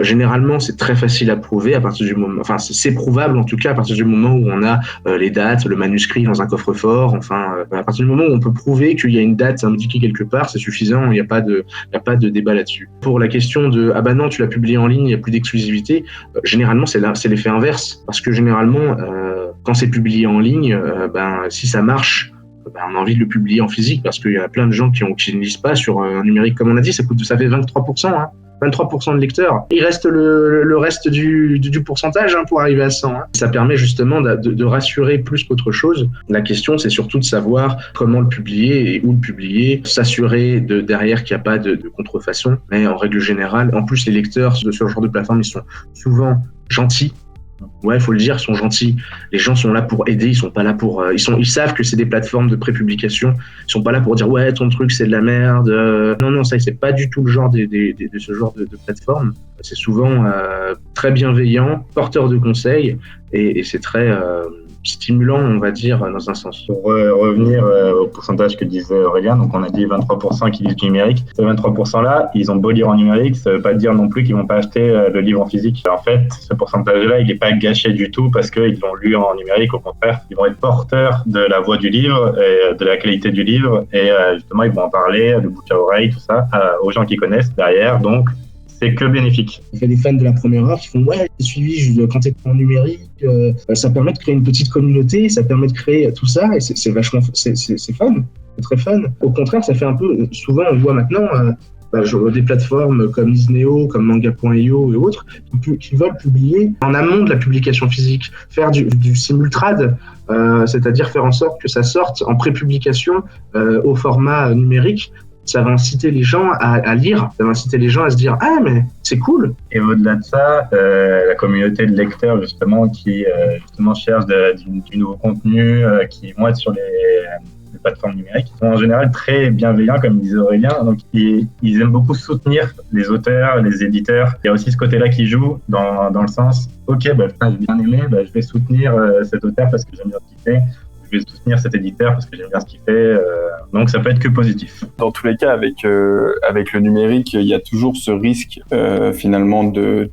Généralement, c'est très facile à prouver à partir du moment, c'est prouvable en tout cas à partir du moment où on a les dates, le manuscrit dans un coffre-fort. À partir du moment où on peut prouver qu'il y a une date indiquée quelque part, c'est suffisant. Il n'y a pas de débat là-dessus. Pour la question de non, tu l'as publié en ligne, il n'y a plus d'exclusivité. Généralement, c'est l'effet inverse, parce que généralement, quand c'est publié en ligne, si ça marche, on a envie de le publier en physique parce qu'il y a plein de gens qui ne lisent pas sur un numérique, comme on a dit, ça fait 23%. 23% de lecteurs. Il reste le reste du pourcentage pour arriver à 100. Ça permet justement de rassurer plus qu'autre chose. La question, c'est surtout de savoir comment le publier et où le publier, s'assurer derrière qu'il n'y a pas de contrefaçon. Mais en règle générale, en plus, les lecteurs de ce genre de plateforme, ils sont souvent gentils. Ouais, faut le dire, ils sont gentils. Les gens sont là pour aider, ils sont pas là pour. Ils savent que c'est des plateformes de prépublication. Ils sont pas là pour dire ouais, ton truc c'est de la merde. Non, ça c'est pas du tout le genre de ce genre de plateforme. C'est souvent très bienveillant, porteur de conseils et c'est très stimulant, on va dire, dans un sens. Pour revenir au pourcentage que disait Aurélien, donc on a dit 23% qui lisent du numérique. Ces 23%-là, ils ont beau lire en numérique, ça veut pas dire non plus qu'ils vont pas acheter le livre en physique. En fait, ce pourcentage-là, il est pas gâché du tout parce qu'ils l'ont lu en numérique. Au contraire, ils vont être porteurs de la voix du livre et de la qualité du livre et justement, ils vont en parler de bouche à oreille, tout ça, aux gens qui connaissent derrière. Donc, c'est que bénéfique. Il y a des fans de la première heure qui font ouais, j'ai suivi quand t'es en numérique, ça permet de créer une petite communauté, ça permet de créer tout ça et c'est vachement, c'est fun, c'est très fun. Au contraire, ça fait un peu, souvent on voit maintenant des plateformes comme Isneo, comme Manga.io et autres qui veulent publier en amont de la publication physique, faire du simultrade, c'est-à-dire faire en sorte que ça sorte en prépublication au format numérique. Ça va inciter les gens à lire, ça va inciter les gens à se dire « Ah, mais c'est cool !» Et au-delà de ça, la communauté de lecteurs, justement, qui cherchent du nouveau contenu, qui vont être sur les plateformes numériques, sont en général très bienveillants, comme disait Aurélien. Donc, ils aiment beaucoup soutenir les auteurs, les éditeurs. Il y a aussi ce côté-là qui joue dans le sens « Ok, j'ai bien aimé, je vais soutenir cet auteur parce que j'aime bien ce qu'il fait. » Je vais soutenir cet éditeur parce que j'aime bien ce qu'il fait. Donc, ça peut être que positif. Dans tous les cas, avec le numérique, il y a toujours ce risque finalement de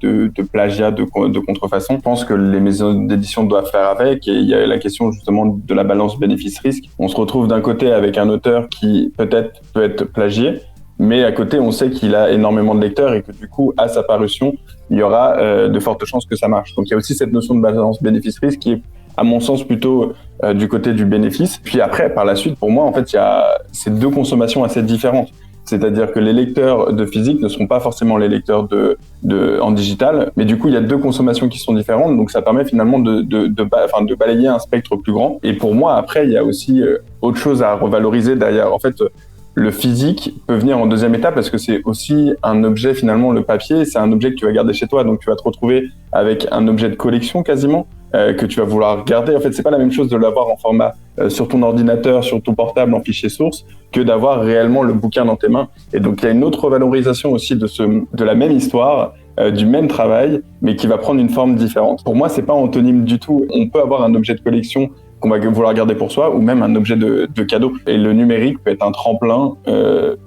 plagiat, de contrefaçon. Je pense que les maisons d'édition doivent faire avec. Et il y a la question justement de la balance bénéfice-risque. On se retrouve d'un côté avec un auteur qui peut-être peut être plagié, mais à côté, on sait qu'il a énormément de lecteurs et que du coup, à sa parution, il y aura de fortes chances que ça marche. Donc, il y a aussi cette notion de balance bénéfice-risque qui est, à mon sens, plutôt du côté du bénéfice. Puis après, par la suite, pour moi, en fait, il y a ces deux consommations assez différentes. C'est-à-dire que les lecteurs de physique ne seront pas forcément les lecteurs en digital, mais du coup, il y a deux consommations qui sont différentes, donc ça permet finalement de balayer un spectre plus grand. Et pour moi, après, il y a aussi autre chose à revaloriser derrière. En fait, le physique peut venir en deuxième étape parce que c'est aussi un objet, finalement, le papier, c'est un objet que tu vas garder chez toi, donc tu vas te retrouver avec un objet de collection quasiment, que tu vas vouloir garder. En fait, c'est pas la même chose de l'avoir en format sur ton ordinateur, sur ton portable, en fichier source, que d'avoir réellement le bouquin dans tes mains. Et donc, il y a une autre valorisation aussi de la même histoire, du même travail, mais qui va prendre une forme différente. Pour moi, c'est pas antonyme du tout. On peut avoir un objet de collection qu'on va vouloir garder pour soi, ou même un objet de cadeau. Et le numérique peut être un tremplin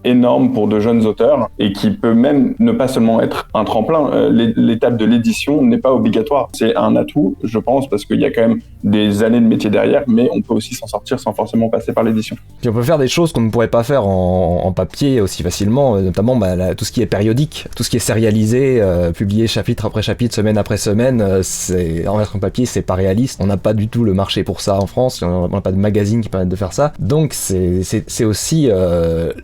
énorme pour de jeunes auteurs, et qui peut même ne pas seulement être un tremplin. L'étape de l'édition n'est pas obligatoire. C'est un atout, je pense, parce qu'il y a quand même des années de métier derrière, mais on peut aussi s'en sortir sans forcément passer par l'édition. Puis on peut faire des choses qu'on ne pourrait pas faire en papier aussi facilement, notamment tout ce qui est périodique, tout ce qui est sérialisé, publié chapitre après chapitre, semaine après semaine, en version papier, c'est pas réaliste. On n'a pas du tout le marché pour ça en France, on n'a pas de magazine qui permettent de faire ça. Donc c'est aussi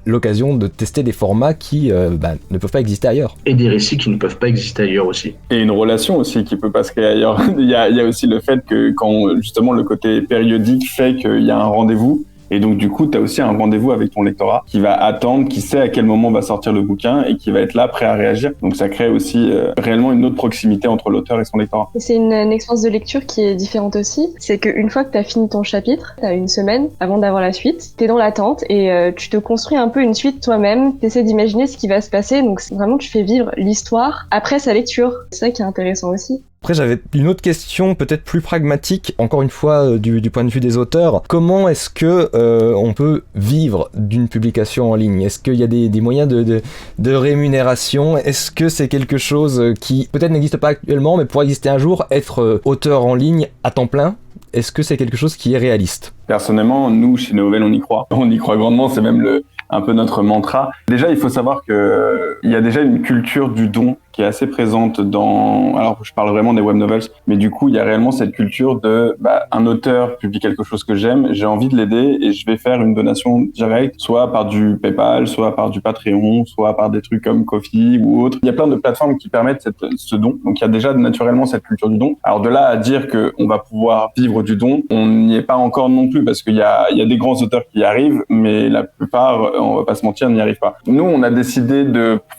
l'occasion de tester des formats qui ne peuvent pas exister ailleurs. Et des récits qui ne peuvent pas exister ailleurs aussi. Et une relation aussi qui peut pas se créer ailleurs. Il y a aussi le fait que quand justement le côté périodique fait qu'il y a un rendez-vous, et donc du coup tu as aussi un rendez-vous avec ton lectorat qui va attendre, qui sait à quel moment va sortir le bouquin et qui va être là prêt à réagir. Donc ça crée aussi réellement une autre proximité entre l'auteur et son lectorat. C'est une expérience de lecture qui est différente aussi. C'est qu'une fois que tu as fini ton chapitre, tu as une semaine avant d'avoir la suite, tu es dans l'attente et tu te construis un peu une suite toi-même, tu essaies d'imaginer ce qui va se passer, donc vraiment tu fais vivre l'histoire après sa lecture. C'est ça qui est intéressant aussi. Après, j'avais une autre question, peut-être plus pragmatique, encore une fois, du point de vue des auteurs. Comment est-ce que on peut vivre d'une publication en ligne ? Est-ce qu'il y a des moyens de rémunération ? Est-ce que c'est quelque chose qui peut-être n'existe pas actuellement, mais pourrait exister un jour, être auteur en ligne à temps plein ? Est-ce que c'est quelque chose qui est réaliste ? Personnellement, nous, chez Néovel, on y croit. On y croit grandement, c'est même un peu notre mantra. Déjà, il faut savoir qu'il y a déjà une culture du don qui est assez présente dans, alors je parle vraiment des web novels, mais du coup il y a réellement cette culture de un auteur publie quelque chose que j'aime, j'ai envie de l'aider et je vais faire une donation directe, soit par du PayPal, soit par du Patreon, soit par des trucs comme Ko-fi ou autre. Il y a plein de plateformes qui permettent ce don, donc il y a déjà naturellement cette culture du don. Alors de là à dire que on va pouvoir vivre du don, on n'y est pas encore non plus, parce qu'il y a des grands auteurs qui y arrivent, mais la plupart, on va pas se mentir, n'y arrivent pas. Nous, on a décidé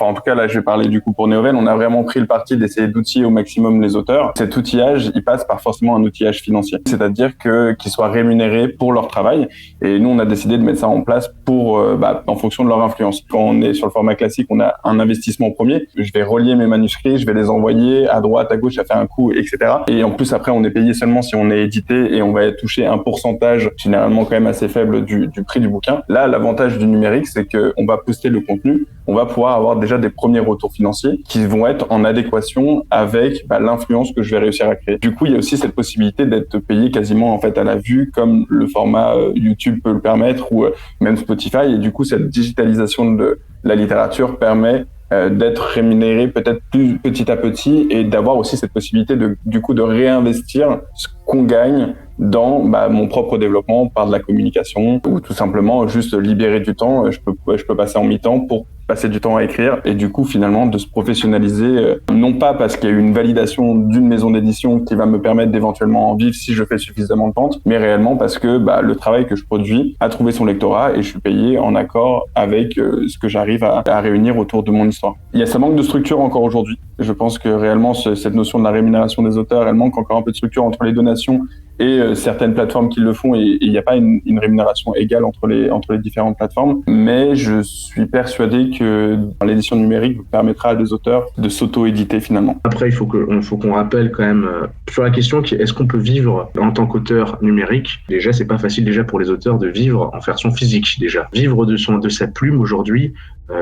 en tout cas là je vais parler du coup pour Néovel, on a vraiment pris le parti d'essayer d'outiller au maximum les auteurs. Cet outillage, il passe par forcément un outillage financier, c'est-à-dire qu'ils soient rémunérés pour leur travail, et nous on a décidé de mettre ça en place pour en fonction de leur influence. Quand on est sur le format classique, on a un investissement premier, je vais relier mes manuscrits, je vais les envoyer à droite, à gauche, ça fait un coût, etc. Et en plus après on est payé seulement si on est édité, et on va toucher un pourcentage généralement quand même assez faible du prix du bouquin. Là, l'avantage du numérique, c'est que on va poster le contenu, on va pouvoir avoir déjà des premiers retours financiers qui vont être en adéquation avec l'influence que je vais réussir à créer. Du coup, il y a aussi cette possibilité d'être payé quasiment en fait à la vue, comme le format YouTube peut le permettre, ou même Spotify. Et du coup, cette digitalisation de la littérature permet d'être rémunéré peut-être plus petit à petit, et d'avoir aussi cette possibilité de réinvestir ce qu'on gagne dans mon propre développement par de la communication, ou tout simplement juste libérer du temps. Je peux passer en mi-temps pour passer du temps à écrire, et du coup finalement de se professionnaliser, non pas parce qu'il y a eu une validation d'une maison d'édition qui va me permettre d'éventuellement en vivre si je fais suffisamment de ventes, mais réellement parce que le travail que je produis a trouvé son lectorat et je suis payé en accord avec ce que j'arrive à réunir autour de mon histoire. Ça manque de structure encore aujourd'hui. Je pense que réellement cette notion de la rémunération des auteurs, elle manque encore un peu de structure entre les donations et certaines plateformes qui le font, et il n'y a pas une rémunération égale entre les différentes plateformes. Mais je suis persuadé que l'édition numérique permettra à des auteurs de s'auto-éditer finalement. Après, il faut qu'on rappelle quand même sur la question est-ce qu'on peut vivre en tant qu'auteur numérique. Déjà, c'est pas facile déjà pour les auteurs de vivre en version physique. Déjà, vivre de sa plume aujourd'hui,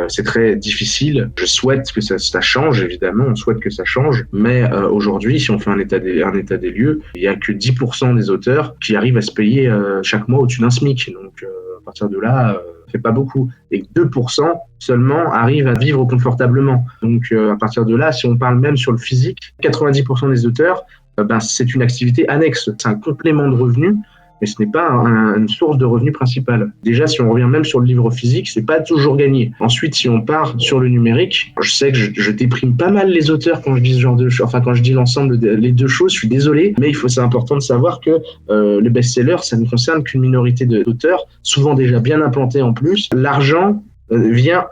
c'est très difficile. Je souhaite que ça change, évidemment, on souhaite que ça change, mais aujourd'hui, si on fait un état des lieux, il y a que 10% des auteurs qui arrivent à se payer chaque mois au-dessus d'un SMIC. Donc à partir de là, ça fait pas beaucoup. Et 2% seulement arrivent à vivre confortablement. Donc à partir de là, si on parle même sur le physique, 90% des auteurs, c'est une activité annexe, c'est un complément de revenus, mais ce n'est pas une source de revenus principale. Déjà, si on revient même sur le livre physique, c'est pas toujours gagné. Ensuite, si on part sur le numérique, je sais que je déprime pas mal les auteurs quand je dis ce genre de choses, enfin quand je dis l'ensemble les deux choses, je suis désolé, mais c'est important de savoir que le best-seller, ça ne concerne qu'une minorité d'auteurs, souvent déjà bien implantés en plus. L'argent vient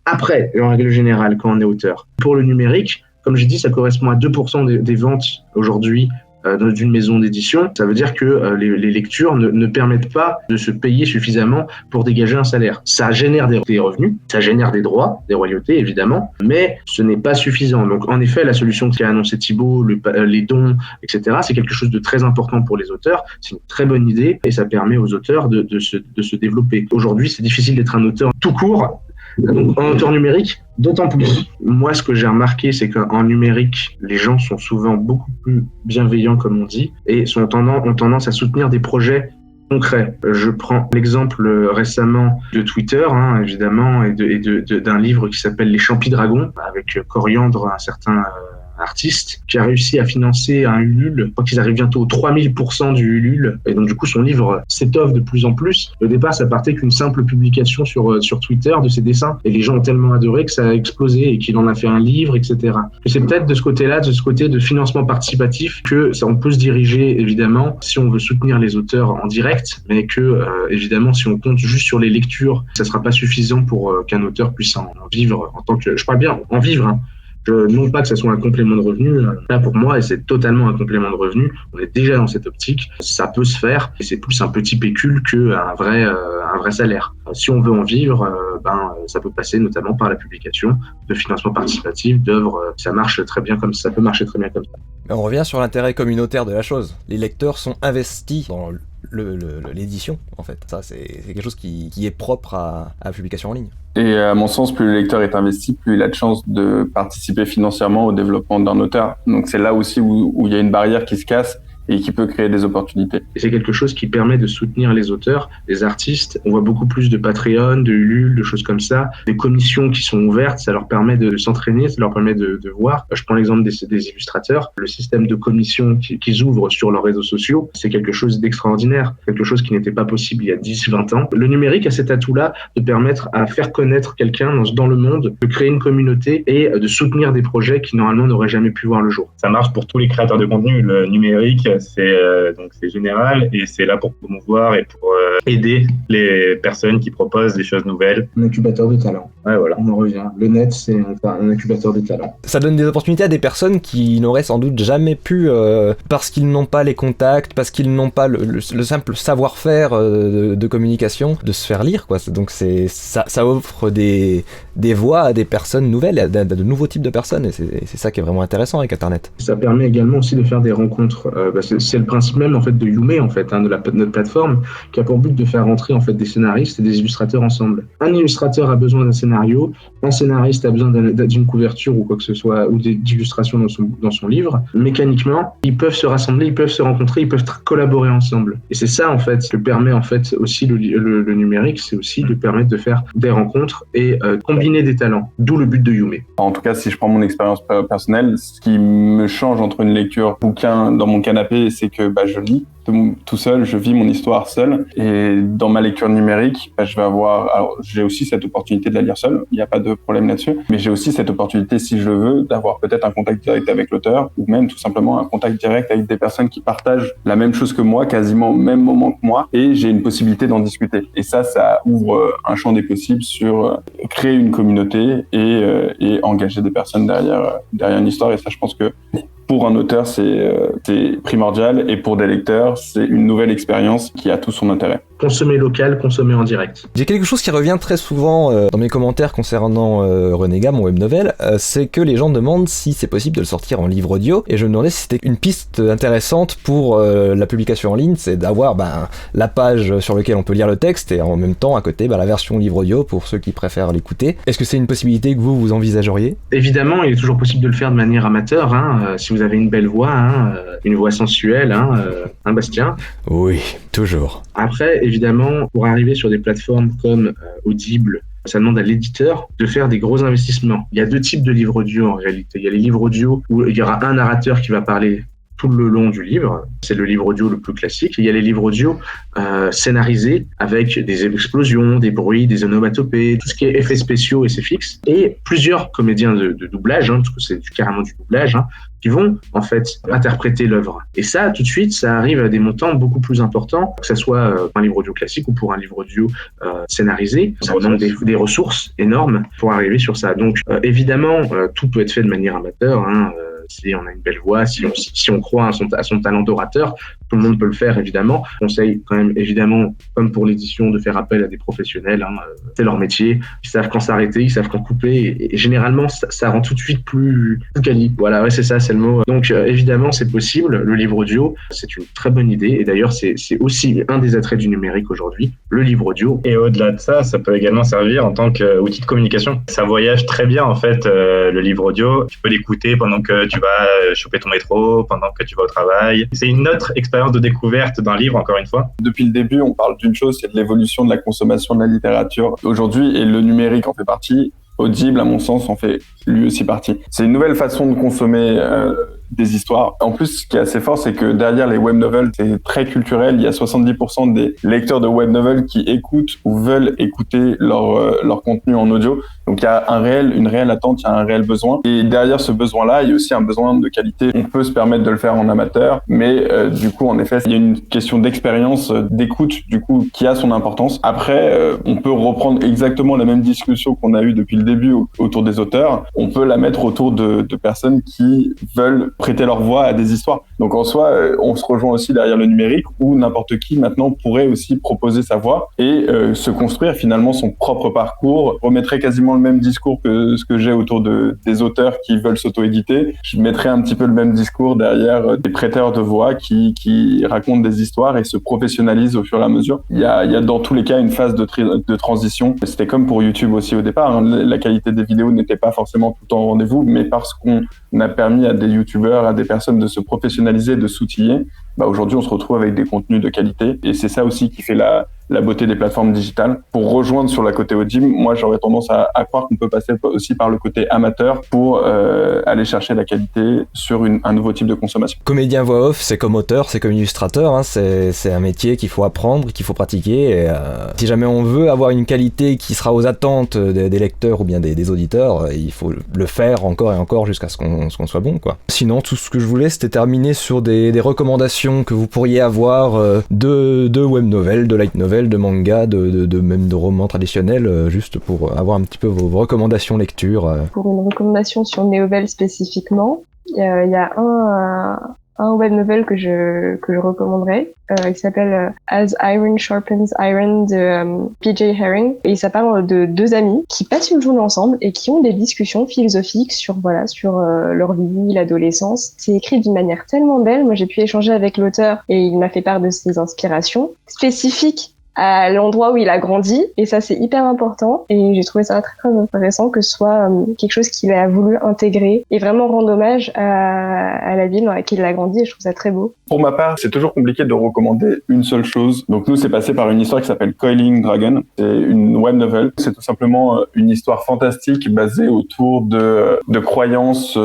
après, en règle générale, quand on est auteur. Pour le numérique, comme j'ai dit, ça correspond à 2% des ventes aujourd'hui d'une maison d'édition. Ça veut dire que les lectures ne permettent pas de se payer suffisamment pour dégager un salaire. Ça génère des revenus, ça génère des droits, des royautés évidemment, mais ce n'est pas suffisant. Donc en effet, la solution qu'a annoncé Thibaut, les dons, etc., c'est quelque chose de très important pour les auteurs. C'est une très bonne idée et ça permet aux auteurs de se développer. Aujourd'hui, c'est difficile d'être un auteur tout court. Donc, en auteur numérique, d'autant plus. Moi, ce que j'ai remarqué, c'est qu'en numérique, les gens sont souvent beaucoup plus bienveillants, comme on dit, et ont tendance à soutenir des projets concrets. Je prends l'exemple récemment de Twitter, évidemment, et d'un livre qui s'appelle Les Champis Dragons, avec Coriandre, un certain artiste qui a réussi à financer un Ulule. Je crois qu'ils arrivent bientôt aux 3000% du Ulule. Et donc, du coup, son livre s'étoffe de plus en plus. Au départ, ça partait qu'une simple publication sur Twitter de ses dessins. Et les gens ont tellement adoré que ça a explosé et qu'il en a fait un livre, etc. Et c'est peut-être de ce côté-là, de ce côté de financement participatif, que on peut se diriger, évidemment, si on veut soutenir les auteurs en direct, mais que, évidemment, si on compte juste sur les lectures, ça sera pas suffisant pour qu'un auteur puisse en vivre en tant que... Je parle bien, en vivre, non pas que ça soit un complément de revenu, là pour moi, et c'est totalement un complément de revenu, on est déjà dans cette optique, ça peut se faire, et c'est plus un petit pécule qu'un vrai salaire. Si on veut en vivre, ça peut passer notamment par la publication de financement participatif, d'œuvres, ça marche très bien comme ça, ça peut marcher très bien comme ça. Mais on revient sur l'intérêt communautaire de la chose. Les lecteurs sont investis dans l'édition, en fait. Ça, c'est quelque chose qui est propre à la publication en ligne. Et à mon sens, plus le lecteur est investi, plus il a de chances de participer financièrement au développement d'un auteur. Donc c'est là aussi où il y a une barrière qui se casse et qui peut créer des opportunités. Et c'est quelque chose qui permet de soutenir les auteurs, les artistes. On voit beaucoup plus de Patreon, de Ulule, de choses comme ça, des commissions qui sont ouvertes, ça leur permet de s'entraîner, ça leur permet de voir. Je prends l'exemple des illustrateurs. Le système de commission qu'ils ouvrent sur leurs réseaux sociaux, c'est quelque chose d'extraordinaire, quelque chose qui n'était pas possible il y a 10-20 ans. Le numérique a cet atout-là de permettre à faire connaître quelqu'un dans le monde, de créer une communauté et de soutenir des projets qui normalement n'auraient jamais pu voir le jour. Ça marche pour tous les créateurs de contenu. Le numérique, c'est général et c'est là pour promouvoir et pour aider les personnes qui proposent des choses nouvelles. Un incubateur de talent. Ouais, voilà. On en revient. Le net, c'est un incubateur de talent. Ça donne des opportunités à des personnes qui n'auraient sans doute jamais pu, parce qu'ils n'ont pas les contacts, parce qu'ils n'ont pas le simple savoir-faire de communication, de se faire lire, quoi. Donc ça offre des voix à des personnes nouvelles, à de nouveaux types de personnes, et c'est ça qui est vraiment intéressant avec Internet. Ça permet également aussi de faire des rencontres. C'est le principe même en fait de Yume, en fait, de notre plateforme, qui a pour but de faire rentrer en fait des scénaristes et des illustrateurs ensemble. Un illustrateur a besoin d'un scénario, un scénariste a besoin d'une couverture ou quoi que ce soit, ou d'illustrations dans son livre. Mécaniquement, ils peuvent se rassembler, ils peuvent se rencontrer, ils peuvent collaborer ensemble. Et c'est ça en fait que permet en fait aussi le numérique, c'est aussi de permettre de faire des rencontres et combiner des talents. D'où le but de Yume. En tout cas, si je prends mon expérience personnelle, ce qui me change entre une lecture bouquin dans mon canapé, c'est que je lis tout seul, je vis mon histoire seul. Et dans ma lecture numérique, j'ai aussi cette opportunité de la lire seul, il n'y a pas de problème là-dessus, mais j'ai aussi cette opportunité, si je le veux, d'avoir peut-être un contact direct avec l'auteur, ou même tout simplement un contact direct avec des personnes qui partagent la même chose que moi, quasiment au même moment que moi, et j'ai une possibilité d'en discuter. Et ça ouvre un champ des possibles sur créer une communauté et engager des personnes derrière une histoire. Et ça, je pense que pour un auteur, c'est primordial, et pour des lecteurs, c'est une nouvelle expérience qui a tout son intérêt. Consommer local, consommer en direct. J'ai quelque chose qui revient très souvent dans mes commentaires concernant Renégat, mon web novel, c'est que les gens demandent si c'est possible de le sortir en livre audio, et je me demandais si c'était une piste intéressante pour la publication en ligne, c'est d'avoir la page sur laquelle on peut lire le texte, et en même temps à côté la version livre audio pour ceux qui préfèrent l'écouter. Est-ce que c'est une possibilité que vous envisageriez ? Évidemment, il est toujours possible de le faire de manière amateur, si vous avez une belle voix, une voix sensuelle, Bastien. Oui, toujours. Après, évidemment, pour arriver sur des plateformes comme Audible, ça demande à l'éditeur de faire des gros investissements. Il y a deux types de livres audio en réalité. Il y a les livres audio où il y aura un narrateur qui va parler tout le long du livre. C'est le livre audio le plus classique. Il y a les livres audio scénarisés avec des explosions, des bruits, des onomatopées, tout ce qui est effets spéciaux et c'est fixe. Et plusieurs comédiens de doublage, parce que c'est carrément du doublage, qui vont en fait interpréter l'œuvre. Et ça, tout de suite, ça arrive à des montants beaucoup plus importants, que ça soit pour un livre audio classique ou pour un livre audio scénarisé. Ça demande des ressources énormes pour arriver sur ça. Donc évidemment, tout peut être fait de manière amateur. Si on a une belle voix, si on croit à son talent d'orateur, tout le monde peut le faire évidemment. Je conseille quand même évidemment, comme pour l'édition, de faire appel à des professionnels. C'est leur métier. Ils savent quand s'arrêter, ils savent quand couper. Et généralement, ça rend tout de suite plus quali. Voilà, ouais, c'est ça, c'est le mot. Donc évidemment, c'est possible. Le livre audio, c'est une très bonne idée. Et d'ailleurs, c'est aussi un des attraits du numérique aujourd'hui, le livre audio. Et au-delà de ça, ça peut également servir en tant qu'outil de communication. Ça voyage très bien en fait, le livre audio. Tu peux l'écouter pendant que tu vas choper ton métro, pendant que tu vas au travail. C'est une autre expérience de découverte d'un livre, encore une fois. Depuis le début, on parle d'une chose, c'est de l'évolution de la consommation de la littérature aujourd'hui, et le numérique en fait partie. Audible, à mon sens, en fait lui aussi partie. C'est une nouvelle façon de consommer des histoires. En plus, ce qui est assez fort, c'est que derrière les web novels, c'est très culturel. Il y a 70% des lecteurs de web novels qui écoutent ou veulent écouter leur contenu en audio. Donc il y a une réelle attente, il y a un réel besoin. Et derrière ce besoin-là, il y a aussi un besoin de qualité. On peut se permettre de le faire en amateur, mais du coup, en effet, il y a une question d'expérience, d'écoute, du coup, qui a son importance. Après, on peut reprendre exactement la même discussion qu'on a eue depuis le début autour des auteurs. On peut la mettre autour de personnes qui veulent prêter leur voix à des histoires. Donc en soi, on se rejoint aussi derrière le numérique, où n'importe qui maintenant pourrait aussi proposer sa voix et se construire finalement son propre parcours, remettrait quasiment le même discours que ce que j'ai autour des auteurs qui veulent s'auto-éditer. Je mettrais un petit peu le même discours derrière des prêteurs de voix qui racontent des histoires et se professionnalisent au fur et à mesure. Il y a dans tous les cas une phase de transition. C'était comme pour YouTube aussi au départ. La qualité des vidéos n'était pas forcément tout le temps au rendez-vous, mais parce qu'on a permis à des youtubeurs youtubeurs, à des personnes de se professionnaliser, de s'outiller, aujourd'hui on se retrouve avec des contenus de qualité. Et c'est ça aussi qui fait la beauté des plateformes digitales. Pour rejoindre sur la côté audible, moi j'aurais tendance à croire qu'on peut passer aussi par le côté amateur pour aller chercher la qualité sur un nouveau type de consommation. Comédien voix off, c'est comme auteur, c'est comme illustrateur, hein, c'est un métier qu'il faut apprendre, qu'il faut pratiquer. Et, si jamais on veut avoir une qualité qui sera aux attentes des lecteurs ou bien des auditeurs, il faut le faire encore et encore jusqu'à ce qu'on soit bon, quoi. Sinon, tout ce que je voulais, c'était terminer sur des recommandations que vous pourriez avoir de web novels, de light novels, de manga, même de romans traditionnels, juste pour avoir un petit peu vos recommandations lecture. Pour une recommandation sur Néovel spécifiquement, il y a un web novel que je recommanderais, qui s'appelle As Iron Sharpens Iron de PJ Herring. Et ça parle de deux amis qui passent une journée ensemble et qui ont des discussions philosophiques sur leur vie, l'adolescence. C'est écrit d'une manière tellement belle. Moi, j'ai pu échanger avec l'auteur et il m'a fait part de ses inspirations spécifiques à l'endroit où il a grandi, et ça c'est hyper important, et j'ai trouvé ça très très intéressant que ce soit quelque chose qu'il a voulu intégrer et vraiment rendre hommage à la ville dans laquelle il a grandi, et je trouve ça très beau. Pour ma part, c'est toujours compliqué de recommander une seule chose. Donc nous, c'est passé par une histoire qui s'appelle Coiling Dragon. C'est une web novel. C'est tout simplement une histoire fantastique basée autour de croyances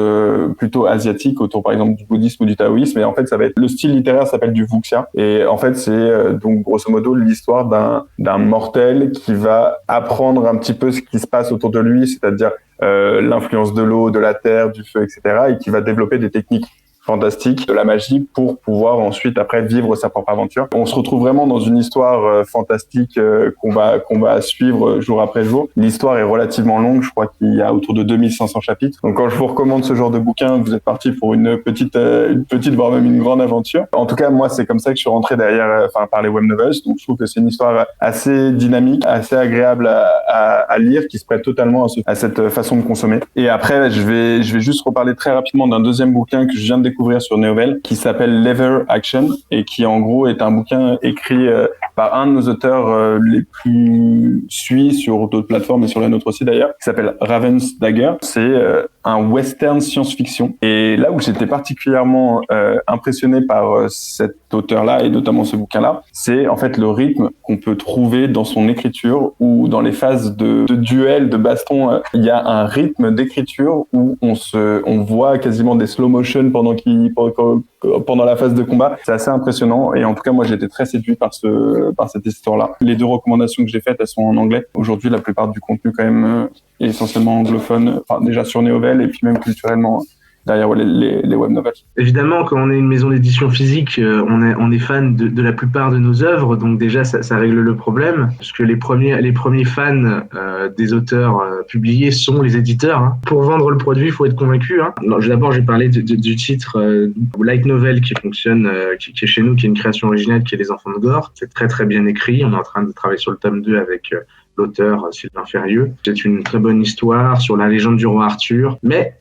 plutôt asiatiques, autour par exemple du bouddhisme ou du taoïsme. Et en fait, ça va être le style littéraire s'appelle du wuxia. Et en fait, c'est donc grosso modo l'histoire d'un mortel qui va apprendre un petit peu ce qui se passe autour de lui, c'est-à-dire l'influence de l'eau, de la terre, du feu, etc. et qui va développer des techniques fantastique, de la magie pour pouvoir ensuite après vivre sa propre aventure. On se retrouve vraiment dans une histoire fantastique qu'on va suivre jour après jour. L'histoire est relativement longue, je crois qu'il y a autour de 2500 chapitres. Donc quand je vous recommande ce genre de bouquin, vous êtes parti pour une petite voire même une grande aventure. En tout cas, moi c'est comme ça que je suis rentré par les web novels. Donc je trouve que c'est une histoire assez dynamique, assez agréable à lire, qui se prête totalement à cette façon de consommer. Et après, je vais juste reparler très rapidement d'un deuxième bouquin que je viens de découvrir sur Néovel, qui s'appelle Lever Action et qui en gros est un bouquin écrit par un de nos auteurs les plus suivis sur d'autres plateformes et sur la nôtre aussi d'ailleurs, qui s'appelle Raven's Dagger. C'est un western science-fiction. Et là où j'étais particulièrement impressionné par cet auteur-là et notamment ce bouquin-là, c'est en fait le rythme qu'on peut trouver dans son écriture ou dans les phases de duel, de baston. Il y a un rythme d'écriture où on voit quasiment des slow motion pendant la phase de combat. C'est assez impressionnant et en tout cas moi j'ai été très séduit par cette histoire-là. Les deux recommandations que j'ai faites, elles sont en anglais. Aujourd'hui la plupart du contenu quand même est essentiellement anglophone, déjà sur Néovel et puis même culturellement derrière les web novels. Évidemment, quand on est une maison d'édition physique, on est fan de la plupart de nos œuvres, donc déjà ça règle le problème, parce que les premiers fans des auteurs publiés sont les éditeurs. Hein. Pour vendre le produit, il faut être convaincu. Hein. D'abord, j'ai parlé du titre light novel qui fonctionne, qui est chez nous, qui est une création originale, qui est Les Enfants de Gore. C'est très très bien écrit. On est en train de travailler sur le tome 2 avec l'auteur Sylvain Ferrieux. C'est une très bonne histoire sur la légende du roi Arthur, mais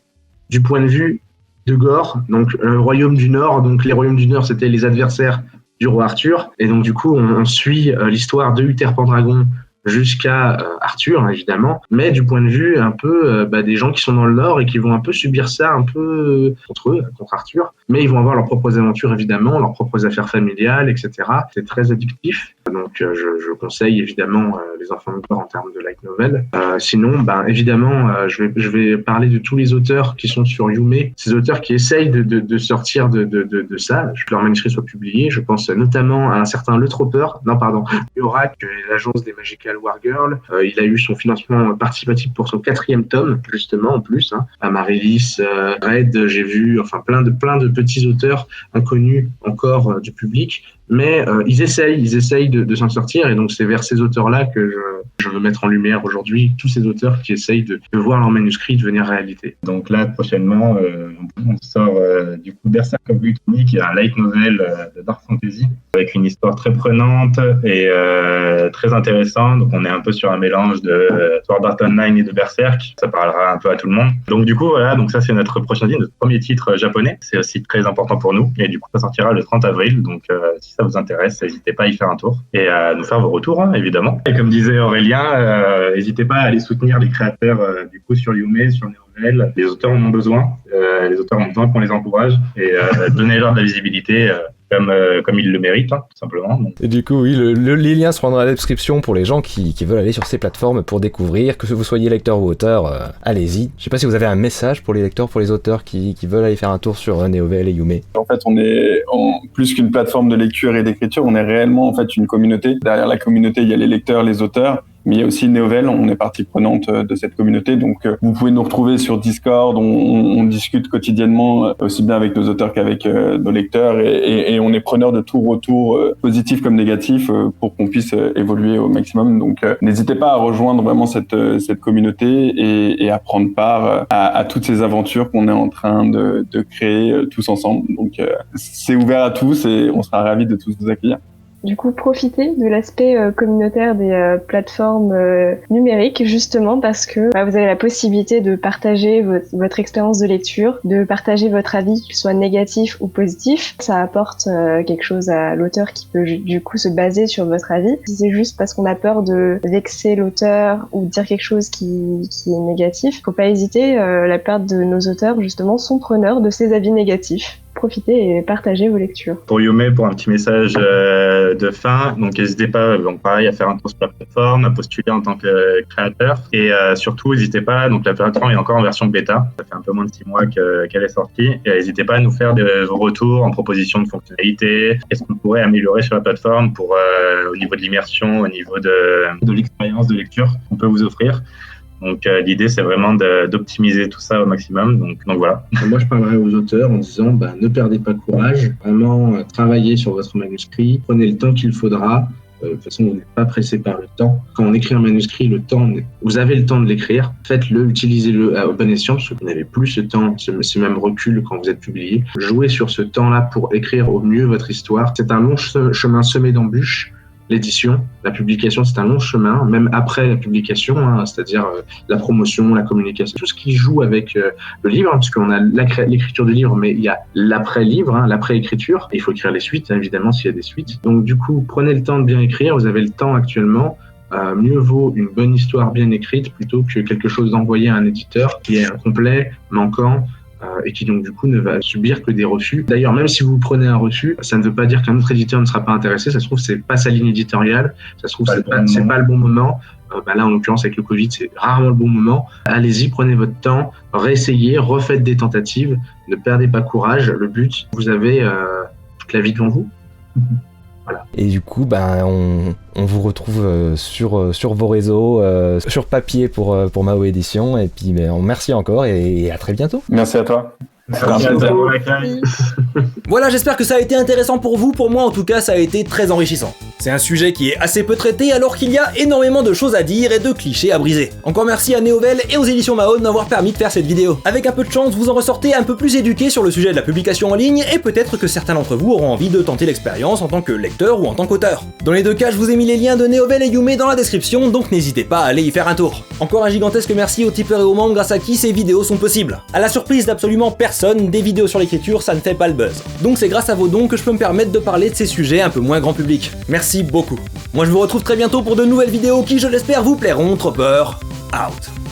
du point de vue de Gore, donc le royaume du Nord. Donc les royaumes du Nord, c'était les adversaires du roi Arthur. Et donc du coup, on suit l'histoire de Uther Pendragon jusqu'à Arthur, évidemment, mais du point de vue un peu des gens qui sont dans le Nord et qui vont un peu subir ça un peu contre eux, contre Arthur, mais ils vont avoir leurs propres aventures, évidemment, leurs propres affaires familiales, etc. C'est très addictif, donc je conseille évidemment Les Enfants de Gore en termes de light novel. Sinon, évidemment, je vais parler de tous les auteurs qui sont sur Yume, ces auteurs qui essayent de sortir de ça, que leurs manuscrits soient publiés. Je pense notamment à un certain Le Tropper, Yorak, l'agence des Magical Wargirl. Il a eu son financement participatif pour son 4e tome, justement, en plus. Hein. Amaryllis, Red, j'ai vu, enfin plein de petits auteurs inconnus encore du public. Mais ils essayent de s'en sortir, et donc c'est vers ces auteurs-là que je veux mettre en lumière aujourd'hui tous ces auteurs qui essayent de voir leur manuscrit devenir réalité. Donc là, prochainement, on sort du coup Berserk of Gluttony, qui est un light novel de dark fantasy, avec une histoire très prenante et très intéressante. Donc on est un peu sur un mélange de Sword Art Online et de Berserk, ça parlera un peu à tout le monde. Donc du coup, voilà, donc ça c'est notre prochain titre, notre premier titre japonais, c'est aussi très important pour nous, et du coup ça sortira le 30 avril, donc si ça vous intéresse, n'hésitez pas à y faire un tour et à nous faire vos retours, hein, évidemment. Et comme disait Aurélien, n'hésitez pas à aller soutenir les créateurs du coup sur Yume, sur Néovel. Les auteurs en ont besoin. Les auteurs ont besoin qu'on les encourage et donnez-leur de la visibilité comme ils le méritent, hein, tout simplement. Donc. Et du coup, oui, les liens seront dans la description pour les gens qui veulent aller sur ces plateformes pour découvrir, que vous soyez lecteur ou auteur, allez-y. Je sais pas si vous avez un message pour les lecteurs, pour les auteurs qui veulent aller faire un tour sur Néovel et Yume. En fait, on est plus qu'une plateforme de lecture et d'écriture, on est réellement en fait une communauté. Derrière la communauté, il y a les lecteurs, les auteurs. Mais il y a aussi Néovel, on est partie prenante de cette communauté, donc vous pouvez nous retrouver sur Discord, on discute quotidiennement aussi bien avec nos auteurs qu'avec nos lecteurs et on est preneur de tout retour positif comme négatif pour qu'on puisse évoluer au maximum. Donc n'hésitez pas à rejoindre vraiment cette communauté et à prendre part à toutes ces aventures qu'on est en train de créer tous ensemble. Donc c'est ouvert à tous et on sera ravis de tous vous accueillir. Du coup, profitez de l'aspect communautaire des plateformes numériques, justement parce que vous avez la possibilité de partager votre expérience de lecture, de partager votre avis, qu'il soit négatif ou positif. Ça apporte quelque chose à l'auteur qui peut du coup se baser sur votre avis. Si c'est juste parce qu'on a peur de vexer l'auteur ou de dire quelque chose qui est négatif, faut pas hésiter. La plupart de nos auteurs, justement, sont preneurs de ces avis négatifs. Profitez et partagez vos lectures. Pour Yume, pour un petit message de fin, donc n'hésitez pas, donc pareil, à faire un tour sur la plateforme, à postuler en tant que créateur et surtout n'hésitez pas, donc la plateforme est encore en version bêta, ça fait un peu moins de 6 mois qu'elle est sortie et n'hésitez pas à nous faire vos retours en proposition de fonctionnalités, qu'est-ce qu'on pourrait améliorer sur la plateforme pour au niveau de l'immersion, au niveau de l'expérience de lecture qu'on peut vous offrir. Donc l'idée c'est vraiment d'optimiser tout ça au maximum. Donc voilà. Moi je parlerai aux auteurs en disant ne perdez pas courage, vraiment travaillez sur votre manuscrit, prenez le temps qu'il faudra. De toute façon, vous n'êtes pas pressé par le temps. Quand on écrit un manuscrit, vous avez le temps de l'écrire. Faites-le, utilisez-le à bon escient, parce que vous n'avez plus ce temps, ce même recul quand vous êtes publié. Jouez sur ce temps-là pour écrire au mieux votre histoire. C'est un long chemin semé d'embûches. L'édition, la publication, c'est un long chemin, même après la publication, c'est-à-dire la promotion, la communication, tout ce qui joue avec le livre, puisqu'on a l'écriture du livre, mais il y a l'après-livre, l'après-écriture. Il faut écrire les suites, évidemment, s'il y a des suites. Donc du coup, prenez le temps de bien écrire, vous avez le temps actuellement. Mieux vaut une bonne histoire bien écrite plutôt que quelque chose d'envoyé à un éditeur qui est incomplet, manquant, et qui donc du coup ne va subir que des refus. D'ailleurs, même si vous prenez un refus, ça ne veut pas dire qu'un autre éditeur ne sera pas intéressé. Ça se trouve, c'est pas sa ligne éditoriale. Ça se trouve, c'est pas le bon moment. Là, en l'occurrence, avec le Covid, c'est rarement le bon moment. Allez-y, prenez votre temps, réessayez, refaites des tentatives. Ne perdez pas courage. Le but, vous avez toute la vie devant vous. Voilà. Et du coup, on vous retrouve sur vos réseaux, sur papier pour Mao Édition. Et puis, merci encore et à très bientôt. Merci à toi. Voilà, j'espère que ça a été intéressant pour vous. Pour moi, en tout cas, ça a été très enrichissant. C'est un sujet qui est assez peu traité alors qu'il y a énormément de choses à dire et de clichés à briser. Encore merci à Néovel et aux éditions Mao de m'avoir permis de faire cette vidéo. Avec un peu de chance, vous en ressortez un peu plus éduqué sur le sujet de la publication en ligne et peut-être que certains d'entre vous auront envie de tenter l'expérience en tant que lecteur ou en tant qu'auteur. Dans les deux cas, je vous ai mis les liens de Néovel et Yume dans la description, donc n'hésitez pas à aller y faire un tour. Encore un gigantesque merci aux tipeurs et aux membres grâce à qui ces vidéos sont possibles. À la surprise d'absolument personne, des vidéos sur l'écriture, ça ne fait pas le buzz. Donc c'est grâce à vos dons que je peux me permettre de parler de ces sujets un peu moins grand public. Merci beaucoup. Moi je vous retrouve très bientôt pour de nouvelles vidéos qui, je l'espère, vous plairont. Tropper, out.